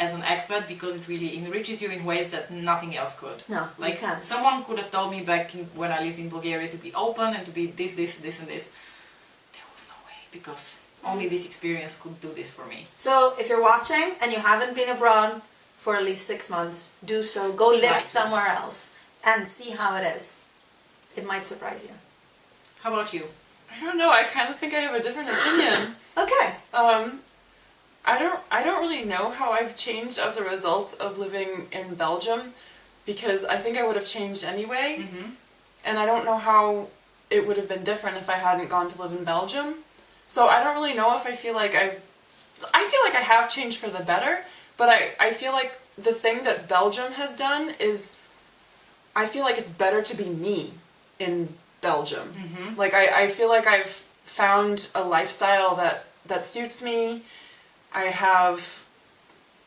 as an expat, because it really enriches you in ways that nothing else could. No, like you can't. someone could have told me back when I lived in Bulgaria to be open and to be this and this. There was no way, because only this experience could do this for me. So if you're watching and you haven't been abroad for at least 6 months, do so. Go live somewhere else and see how it is. It might surprise you. How about you? I don't know. I kind of think I have a different opinion. Okay. I don't really know how I've changed as a result of living in Belgium, because I think I would have changed anyway. And I don't know how it would have been different if I hadn't gone to live in Belgium. So I don't really know if I feel like I have changed for the better, but I feel like the thing that Belgium has done is, I feel like it's better to be me in Belgium. Like I feel like I've found a lifestyle that suits me. I have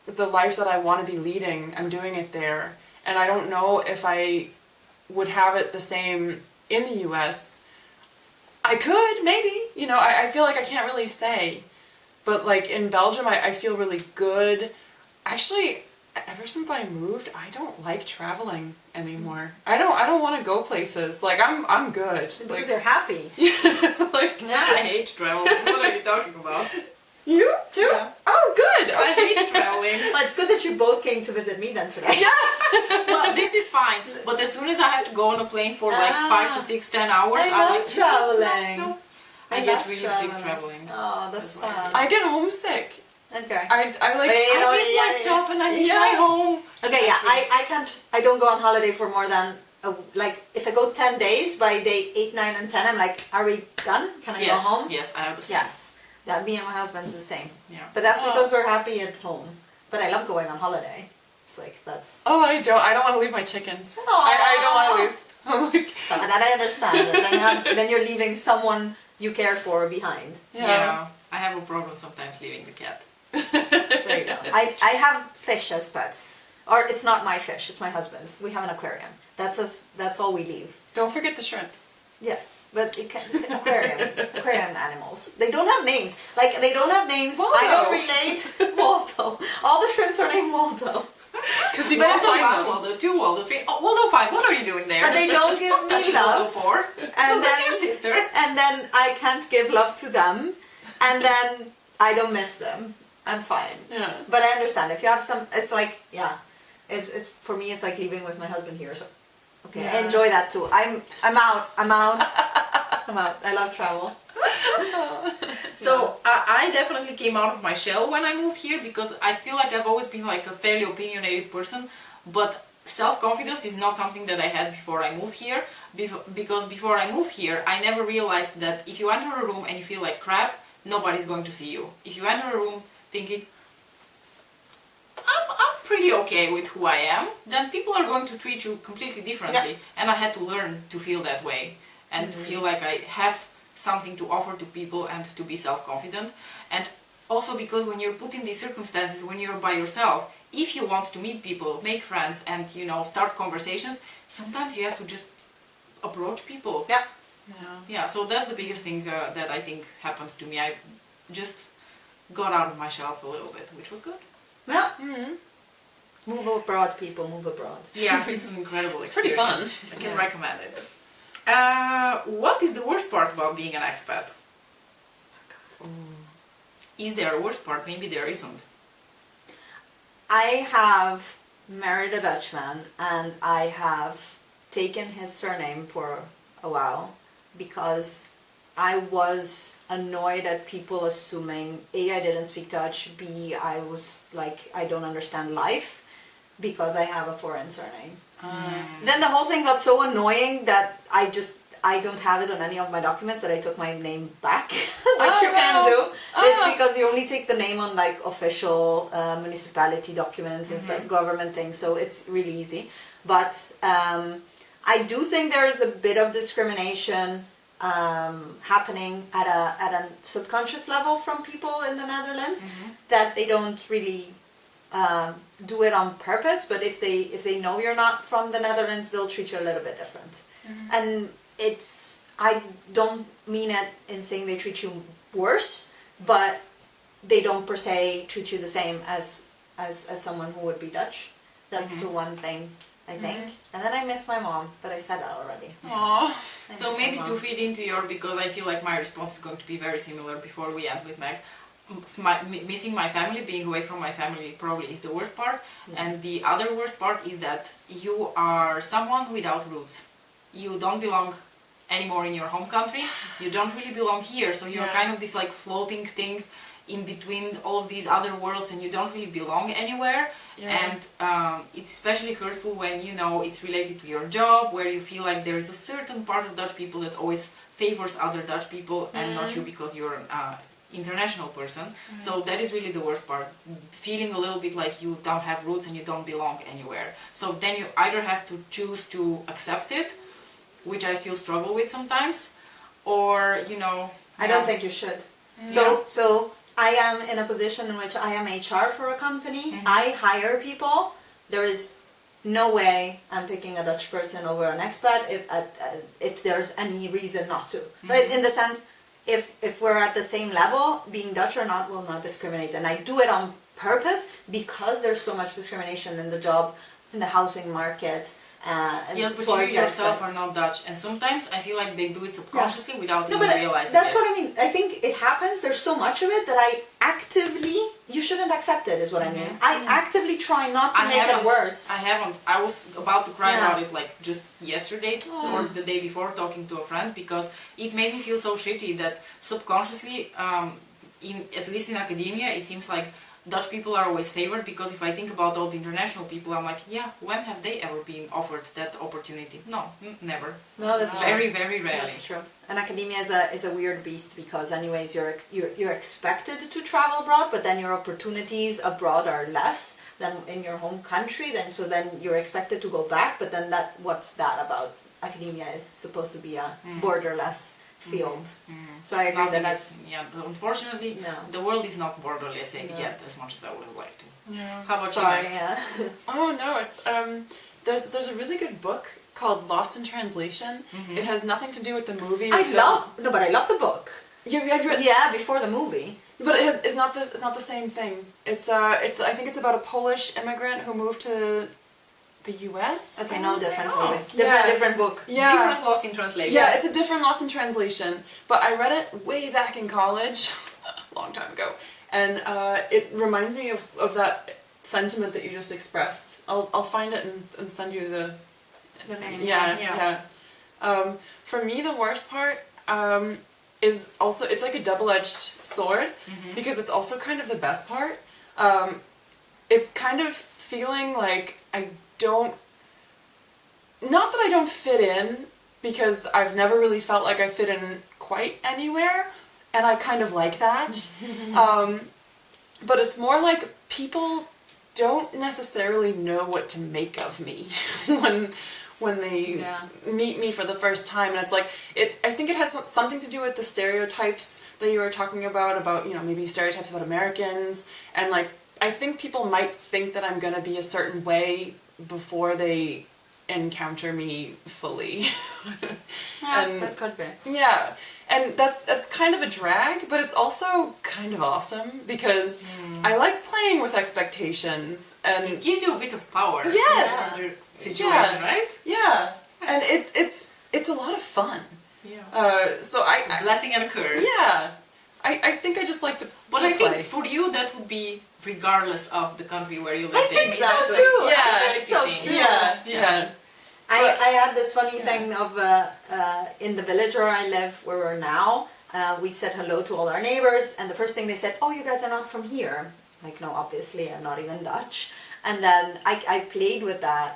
the life that I want to be leading. I'm doing it there. And I don't know if I would have it the same in the US. I could, maybe. I feel like I can't really say. But like in Belgium, I feel really good. Actually, ever since I moved, I don't like traveling anymore. I don't want to go places. Like I'm good. Because you're happy. I hate traveling. What are you talking about? You too? Yeah. Oh, good. I hate traveling. Well, it's good that you both came to visit me then today. Well, this is fine, but as soon as I have to go on a plane for like 5 to 6, 10 hours, I I'm love like, traveling. No. I love get really sick traveling. traveling. Oh, that's That's why I sad. I get homesick. Okay. I like... Wait, I miss my stuff and I miss my home. Okay, yeah, I don't go on holiday for more than, like, if I go 10 days, by day 8, 9, and 10, I'm like, are we done? Can I go home? Yes, I have the same. Yes. That me and my husband's the same. Yeah. But that's because we're happy at home. But I love going on holiday. It's like, that's... Oh, I don't want to leave my chickens. I don't want to leave. I'm like... That I understand. Then you're leaving someone you care for behind. Yeah. I have a problem sometimes leaving the cat. There you go. I have fish as pets. Or it's not my fish, it's my husband's. We have an aquarium. That's all we leave. Don't forget the shrimps. Yes, but aquarium animals. They don't have names. Like, they don't have names. Waldo. I don't relate. Waldo. All the shrimps are named Waldo. Because you Waldo can't find 1, them. Waldo 2, Waldo 3. Oh, Waldo 5, what are you doing there? But they don't give Stop me touching love. Waldo 4. And That's then- your sister. And then I can't give love to them, and then I don't miss them. I'm fine. Yeah. But I understand if you have some. It's like it's for me. It's like living with my husband here. So okay, I Yeah. enjoy that too. I'm out. I'm out. I'm out. I love travel. So I definitely came out of my shell when I moved here because I feel like I've always been like a fairly opinionated person, but self-confidence is not something that I had before I moved here, because before I moved here I never realized that if you enter a room and you feel like crap, nobody's going to see you. If you enter a room thinking I'm pretty okay with who I am, then people are going to treat you completely differently. And I had to learn to feel that way and to feel like I have something to offer to people and to be self-confident. And also because when you're put in these circumstances, when you're by yourself, if you want to meet people, make friends and start conversations, sometimes you have to just approach people. Yeah. Yeah, so that's the biggest thing that I think happened to me. I just got out of my shelf a little bit, which was good. Yeah. Mm-hmm. Move abroad, people. Move abroad. Yeah, it's an incredible It's pretty experience. fun. I can recommend it. What is the worst part about being an expat? Is there a worst part? Maybe there isn't. I have married a Dutchman, and I have taken his surname for a while because I was annoyed at people assuming A, I didn't speak Dutch, B, I was like, I don't understand life because I have a foreign surname. Then the whole thing got so annoying that I don't have it on any of my documents that I took my name back, which you can do. It's because you only take the name on like official municipality documents and like government things, so it's really easy. But I do think there is a bit of discrimination happening at a subconscious level from people in the Netherlands that they don't really do it on purpose, but if they know you're not from the Netherlands, they'll treat you a little bit different. And I don't mean it in saying they treat you worse, but they don't per se treat you the same as someone who would be Dutch. That's the one thing I think. And then I miss my mom, but I said that already. Aww. I So miss maybe my to mom. feed into your, because I feel like my response is going to be very similar before we end with Meg. Missing my family, being away from my family probably is the worst part. And the other worst part is that you are someone without roots. You don't belong anymore in your home country. You don't really belong here. So you're kind of this like floating thing in between all of these other worlds, and you don't really belong anywhere. And it's especially hurtful when it's related to your job, where you feel like there is a certain part of Dutch people that always favors other Dutch people and not you because you're an international person. So that is really the worst part, feeling a little bit like you don't have roots and you don't belong anywhere. So then you either have to choose to accept it, which I still struggle with sometimes, or I don't think you should. So I am in a position in which I am HR for a company. I hire people. There is no way I'm picking a Dutch person over an expat if there's any reason not to. But in the sense, if we're at the same level, being Dutch or not will not discriminate. And I do it on purpose because there's so much discrimination in the job, in the housing market. Yeah, but you towards yourself expats. are not Dutch, and sometimes I feel like they do it subconsciously without No, even but realizing that's it. what I mean. I think it happens. There's so much of it that I actively, you shouldn't accept it, is what I mean. I actively try not to make it worse. I haven't. I was about to cry Yeah. about it like just yesterday or the day before talking to a friend, because it made me feel so shitty that subconsciously, at least in academia, it seems like Dutch people are always favored, because if I think about all the international people, I'm like, yeah, when have they ever been offered that opportunity? No, never. No, that's very, very rarely. That's true. And academia is a weird beast because, anyways, you're expected to travel abroad, but then your opportunities abroad are less than in your home country. Then you're expected to go back, but then what's that about? Academia is supposed to be a borderless field. So I agree that that's unfortunately, the world is not borderless yet as much as I would like to. Yeah. How about sorry. you? Yeah. Oh no, it's there's a really good book called Lost in Translation. It has nothing to do with the movie. But I love the book. Yeah, Yeah, before the movie. But it's not this. It's not the same thing. It's I think it's about a Polish immigrant who moved to the U.S. Okay, no, different Oh. book. Yeah. Different book. Yeah. Different Lost in Translation. Yeah, it's a different Lost in Translation. But I read it way back in college, a long time ago, and it reminds me of that sentiment that you just expressed. I'll find it and send you the name. Yeah. For me, the worst part is also, it's like a double-edged sword, because it's also kind of the best part. It's kind of feeling like I don't, not that I don't fit in, because I've never really felt like I fit in quite anywhere, and I kind of like that. But it's more like people don't necessarily know what to make of me when they meet me for the first time, and it's like I think it has something to do with the stereotypes that you were talking about, you know, maybe stereotypes about Americans, and like I think people might think that I'm gonna be a certain way before they encounter me fully. And that could be. yeah, and that's kind of a drag, but it's also kind of awesome because I like playing with expectations, and It gives you a bit of power. Yes! In your situation, right? yeah, and it's a lot of fun. Yeah. So It's a blessing and a curse. yeah, I think I just like to But to I play. think for you that would be regardless of the country where you live. I think so Exactly. too. Yeah, That's so thing. true. Yeah. I had this funny thing of in the village where I live, where we're now, we said hello to all our neighbors, and the first thing they said, "Oh, you guys are not from here." Like, no, obviously, I'm not even Dutch. And then I played with that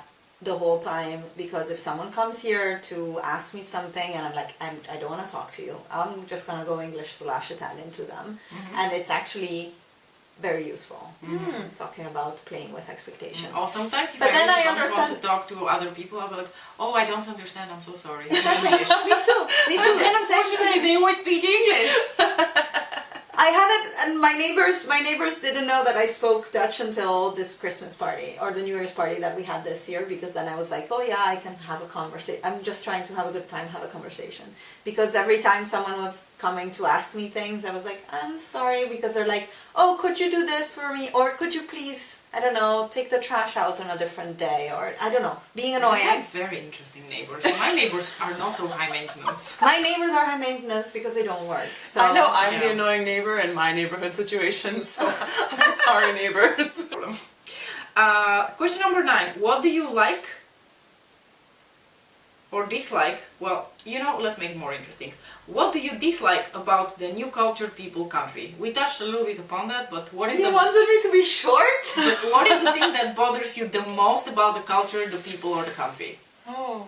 the whole time, because if someone comes here to ask me something and I'm like, I don't want to talk to you, I'm just gonna go English/Italian to them, and it's actually very useful. Talking about playing with expectations. Or sometimes if But I then really I don't understand- want to talk to other people, I'll be like, oh, I don't understand, I'm so sorry. Exactly. Me too. Me too. And Same unfortunately, thing. they always speak English. I had it, and my neighbors didn't know that I spoke Dutch until this Christmas party or the New Year's party that we had this year, because then I was like, oh yeah, I can have a conversation. I'm just trying to have a good time, have a conversation. Because every time someone was coming to ask me things, I was like, I'm sorry, because they're like, oh, could you do this for me? Or could you please, I don't know, take the trash out on a different day? Or I don't know, being I annoying. have very interesting neighbors. My neighbors are not so high maintenance. My neighbors are high maintenance because they don't work. So I know I'm the Yeah. annoying neighbor in my neighborhood situation, so I'm sorry, neighbors. Question number 9. What do you like or dislike? Well, you know, let's make it more interesting. What do you dislike about the new culture, people, country? We touched a little bit upon that, but what is You wanted me to be short? what is the thing that bothers you the most about the culture, the people, or the country? Oh.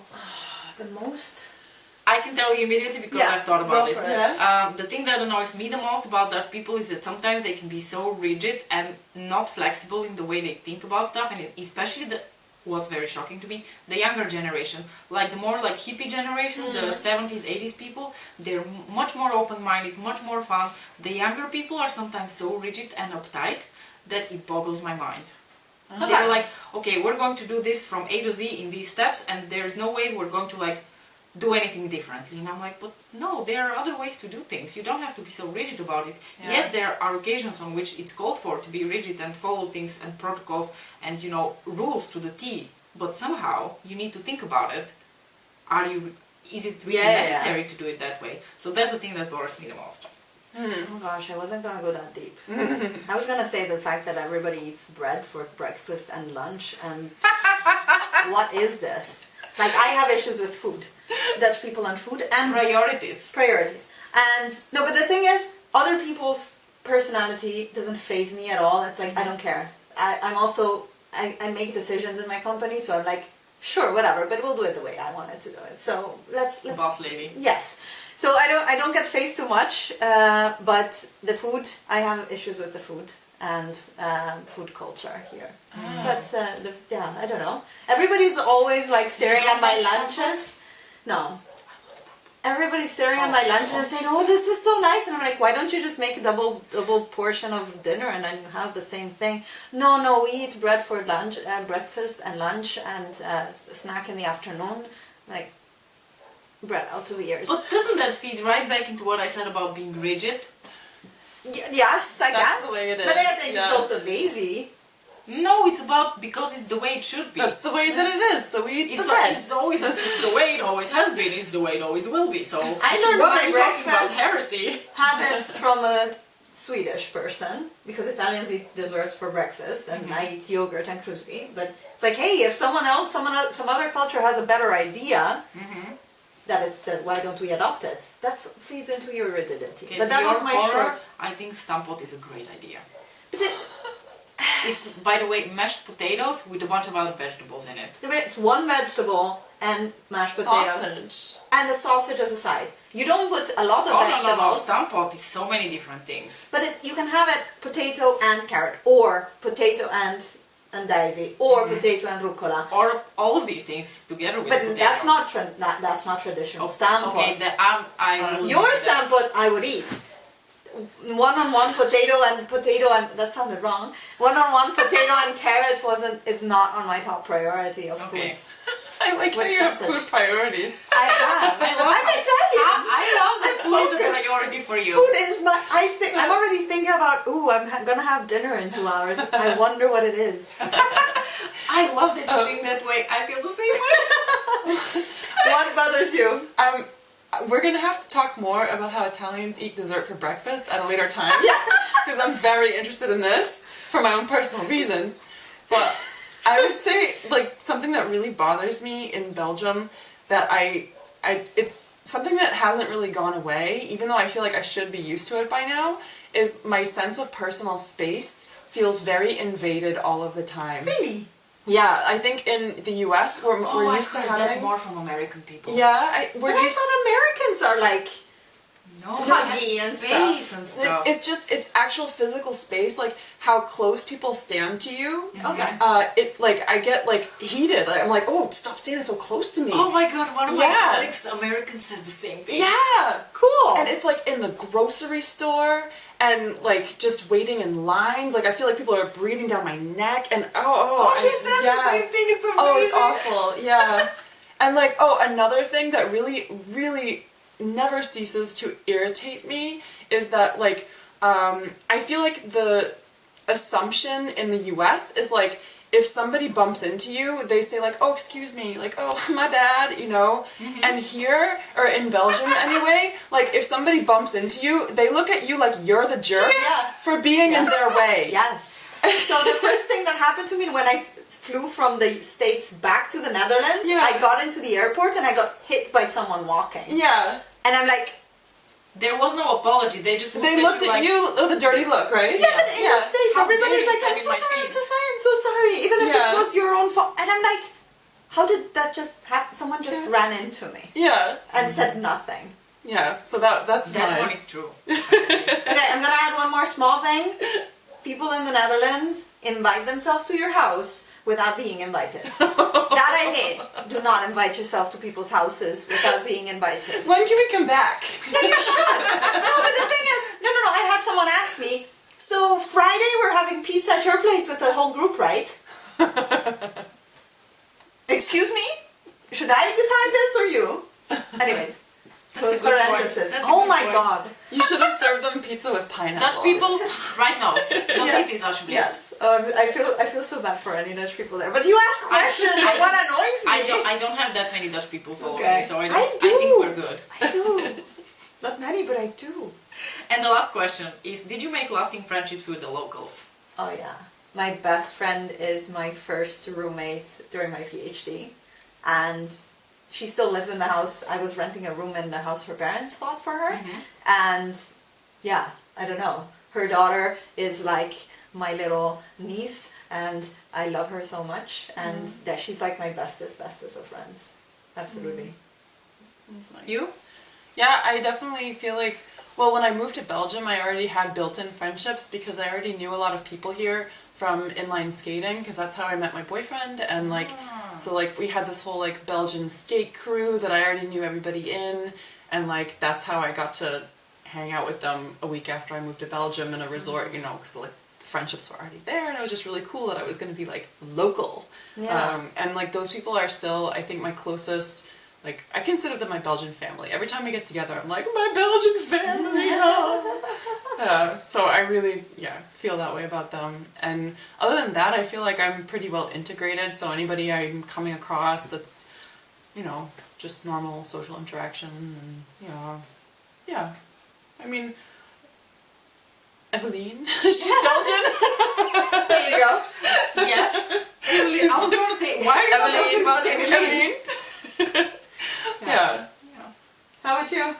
The most? I can tell you immediately because Yeah, I've thought go about this. for it. The thing that annoys me the most about Dutch people is that sometimes they can be so rigid and not flexible in the way they think about stuff, and especially what's very shocking to me, the younger generation, like the more like hippie generation, the 70s, 80s people, they're much more open-minded, much more fun. The younger people are sometimes so rigid and uptight that it boggles my mind. They're like, okay, we're going to do this from A to Z in these steps, and there's no way we're going to like do anything differently. And I'm like, but no, there are other ways to do things. You don't have to be so rigid about it. Yeah. Yes, there are occasions on which it's called for to be rigid and follow things and protocols and, you know, rules to the T. But somehow you need to think about it. Is it really necessary to do it that way? So that's the thing that bothers me the most. Oh gosh, I wasn't gonna go that deep. I was gonna say the fact that everybody eats bread for breakfast and lunch, and what is this? Like, I have issues with food, Dutch people and food, and priorities. And no, but the thing is, other people's personality doesn't faze me at all. It's like, I don't care. I make decisions in my company, so I'm like, sure, whatever, but we'll do it the way I wanted to do it. So let's Boss lady. Yes. So I don't get phased too much, but the food, I have issues with the food and food culture here. But I don't know. Everybody's always like staring at my lunches. No. Everybody's staring at my lunches and saying, "Oh, this is so nice," and I'm like, "Why don't you just make a double portion of dinner and then you have the same thing?" No, we eat bread for lunch, breakfast and lunch, and a snack in the afternoon. Like, bread out of ears. But doesn't that feed right back into what I said about being rigid? Yes, I That's guess. the way it is. But I think Yeah. it's also lazy. No, it's about because it's the way it should be. That's the way that it is. So we eat the It's, bread. it's the way it always has been. It's the way it always will be. So I learned what my are you talking about breakfast heresy? habits from a Swedish person, because Italians eat desserts for breakfast and I eat yogurt and kruski. But it's like, hey, if some other culture has a better idea, that it's that, why don't we adopt it? That feeds into your rigidity. Okay, but to that your was my horror, short. I think stampot is a great idea. But It's, by the way, mashed potatoes with a bunch of other vegetables in it. it's one vegetable and mashed potatoes Sausage. and the sausage as a side. You don't put a lot of Oh no, vegetables. stampot is so many different things. But you can have it potato and carrot, or potato and andaivi, or potato and rucola. Or all of these things together with But potato. that's not traditional stampot. Okay, I will Your leave that. stampot I would eat. One-on-one potato and that sounded wrong. One-on-one potato and carrot is not on my top priority of Okay. foods. I like how With you have sausage. food priorities. I have. I'm Italian. I love that I'm food is a focused. priority for you. Food is my. I'm already thinking about. Ooh, I'm gonna have dinner in 2 hours. I wonder what it is. I love that you think that way. I feel the same way. What bothers you? We're gonna have to talk more about how Italians eat dessert for breakfast at a later time. Because I'm very interested in this for my own personal reasons. But I would say, like, something that really bothers me in Belgium that it's something that hasn't really gone away, even though I feel like I should be used to it by now, is my sense of personal space feels very invaded all of the time. Really? Yeah, I think in the US we're used to I've heard having that more from American people. Yeah, But I thought Americans are like. No, Huggy they have and space stuff. and stuff. It's actual physical space, like how close people stand to you. Okay. I get like heated. I'm like, oh, stop standing so close to me. Oh my god, one of my Yeah. colleagues, American, says the same thing. Yeah, Cool. and it's like in the grocery store and like just waiting in lines. Like I feel like people are breathing down my neck and She said the same thing. It's amazing. Oh, it's awful. Yeah, and like another thing that really, really never ceases to irritate me is that like I feel like the assumption in the US is like if somebody bumps into you, they say like, oh, excuse me, like, oh, my bad, you know? And here, or in Belgium anyway, like if somebody bumps into you, they look at you like you're the jerk for being in their way. Yes. So the first thing that happened to me when I flew from the States back to the Netherlands, Yeah. I got into the airport and I got hit by someone walking. Yeah. And I'm like, There was no apology. They just They looked at like, you with a dirty look, right? yeah, but in the States, How dare everybody's you like, I'm stand in so my sorry, I'm feet?" so sorry, I'm so sorry. Even if Yeah. it was your own fault. And I'm like, how did that just happen? Someone just ran into me Yeah. and said nothing. Yeah. So that's That mine. one is true. Okay, I'm gonna add one more small thing. People in the Netherlands invite themselves to your house without being invited. That I hate. Do not invite yourself to people's houses without being invited. When can we come back? No, you should. No, but the thing is, no. I had someone ask me, so Friday we're having pizza at your place with the whole group, right? Excuse me? Should I decide this or you? Anyways. Close a good point. parenthesis. That's a Oh good my point. god. You should have served them pizza with pineapple. Dutch people, right notes. No, this is Dutch people. Yes. I feel so bad for any Dutch people there. But you ask questions. What annoys me? I don't have that many Dutch people following Okay. me, so I do. think we're good. I do. Not many, but I do. And the last question is, did you make lasting friendships with the locals? Oh yeah. My best friend is my first roommate during my PhD, and she still lives in the house. I was renting a room in the house her parents bought for her, and yeah, I don't know. Her daughter is like my little niece, and I love her so much, and that she's like my bestest of friends. Absolutely. You? Yeah, I definitely feel like, well, when I moved to Belgium, I already had built-in friendships because I already knew a lot of people here from inline skating, because that's how I met my boyfriend, and like, so like we had this whole like Belgian skate crew that I already knew everybody in, and like that's how I got to hang out with them a week after I moved to Belgium in a resort, you know, because like the friendships were already there, and it was just really cool that I was going to be like local. Yeah. And like those people are still, I think, my closest. Like, I consider them my Belgian family. Every time we get together, I'm like, my Belgian family! So I really, feel that way about them. And other than that, I feel like I'm pretty well integrated. So anybody I'm coming across that's, just normal social interaction. And, I mean, Evelyn, she's Belgian. There you go. Yes. Evelyn. I was going to say, why are you not talking about Evelyn? Yeah. How about you?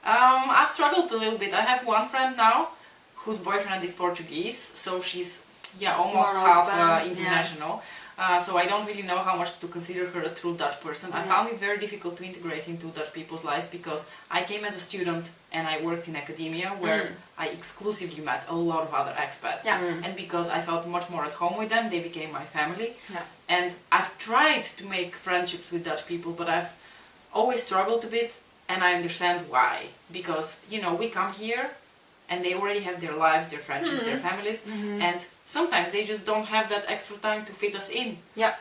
I've struggled a little bit. I have one friend now whose boyfriend is Portuguese, so she's almost More half open, international. So I don't really know how much to consider her a true Dutch person. I found it very difficult to integrate into Dutch people's lives because I came as a student and I worked in academia where I exclusively met a lot of other expats. And because I felt much more at home with them, they became my family. And I've tried to make friendships with Dutch people, but I've always struggled a bit, and I understand why. Because, we come here and they already have their lives, their friendships, their families, and sometimes they just don't have that extra time to fit us in. Yeah.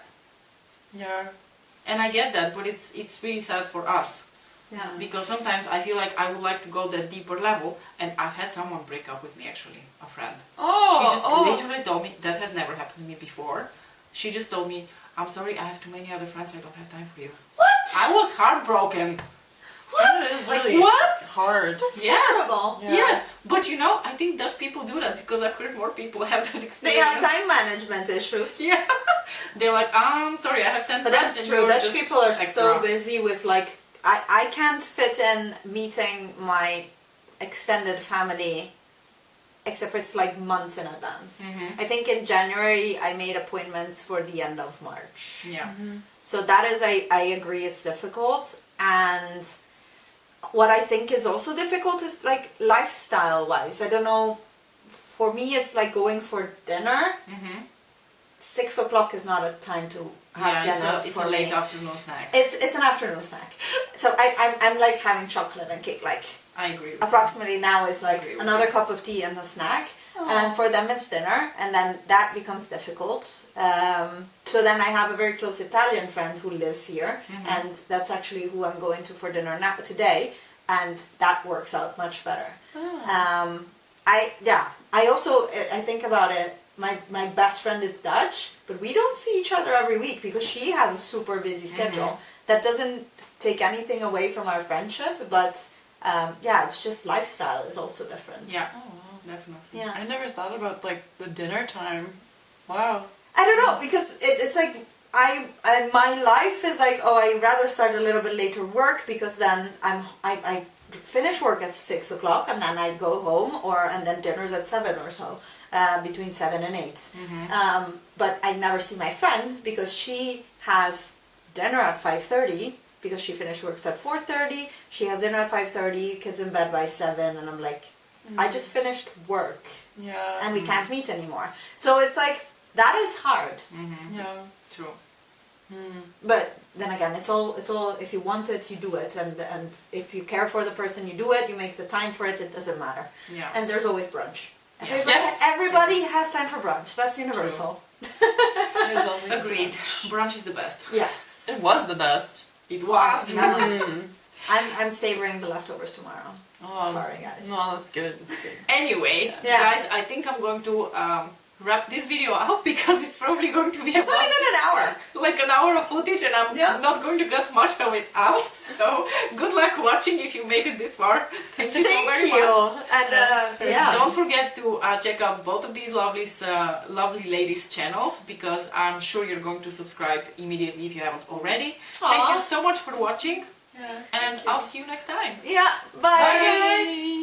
And I get that, but it's really sad for us. Because sometimes I feel like I would like to go that deeper level, and I've had someone break up with me actually, a friend. She just literally told me, that has never happened to me before. She just told me, I'm sorry, I have too many other friends, I don't have time for you. What? I was heartbroken. That is really hard. That's terrible. Yes, but I think Dutch people do that because I've heard more people have that experience. They have time management issues. Yeah. They're like, I'm sorry, I have 10 But friends. that's true. Dutch people are so busy with I can't fit in meeting my extended family except for it's months in advance. I think in January I made appointments for the end of March. So that is, I agree, it's difficult. And what I think is also difficult is lifestyle wise. I don't know, for me it's going for dinner. 6 o'clock is not a time to have dinner. It's a late afternoon snack. It's an afternoon snack. So I'm having chocolate and cake. I agree. Approximately now is another cup of tea and a snack. And for them it's dinner, and then that becomes difficult. So then I have a very close Italian friend who lives here, and that's actually who I'm going to for dinner today, and that works out much better. I think about it. My best friend is Dutch, but we don't see each other every week because she has a super busy schedule. That doesn't take anything away from our friendship, but it's just lifestyle is also different. Definitely. Yeah. I never thought about the dinner time. Wow. I don't know, because it's my life is I rather start a little bit later work because then I finish work at 6 o'clock and then I go home and then dinner's at 7 or so, between 7 and 8. But I never see my friend because she has dinner at 5:30 because she finished work at 4:30. She has dinner at 5:30, kids in bed by 7, and I'm like, I just finished work. And we can't meet anymore. So it's that is hard. Yeah. True. But then again, it's all if you want it, you do it, and if you care for the person, you do it. You make the time for it. It doesn't matter. And there's always brunch. Everybody has time for brunch. That's universal. There's always Agreed. Brunch is the best. Yes. It was the best. It was. I'm savoring the leftovers tomorrow. Sorry, guys. No, that's good. That's good. Anyway, guys, I think I'm going to wrap this video up because it's probably going to be It's only been an hour. an hour of footage, and I'm not going to get much of it out. So good luck watching if you made it this far. Thank you so very much. And don't forget to check out both of these lovely ladies' channels because I'm sure you're going to subscribe immediately if you haven't already. Thank you so much for watching. And I'll see you next time. Bye. Bye guys.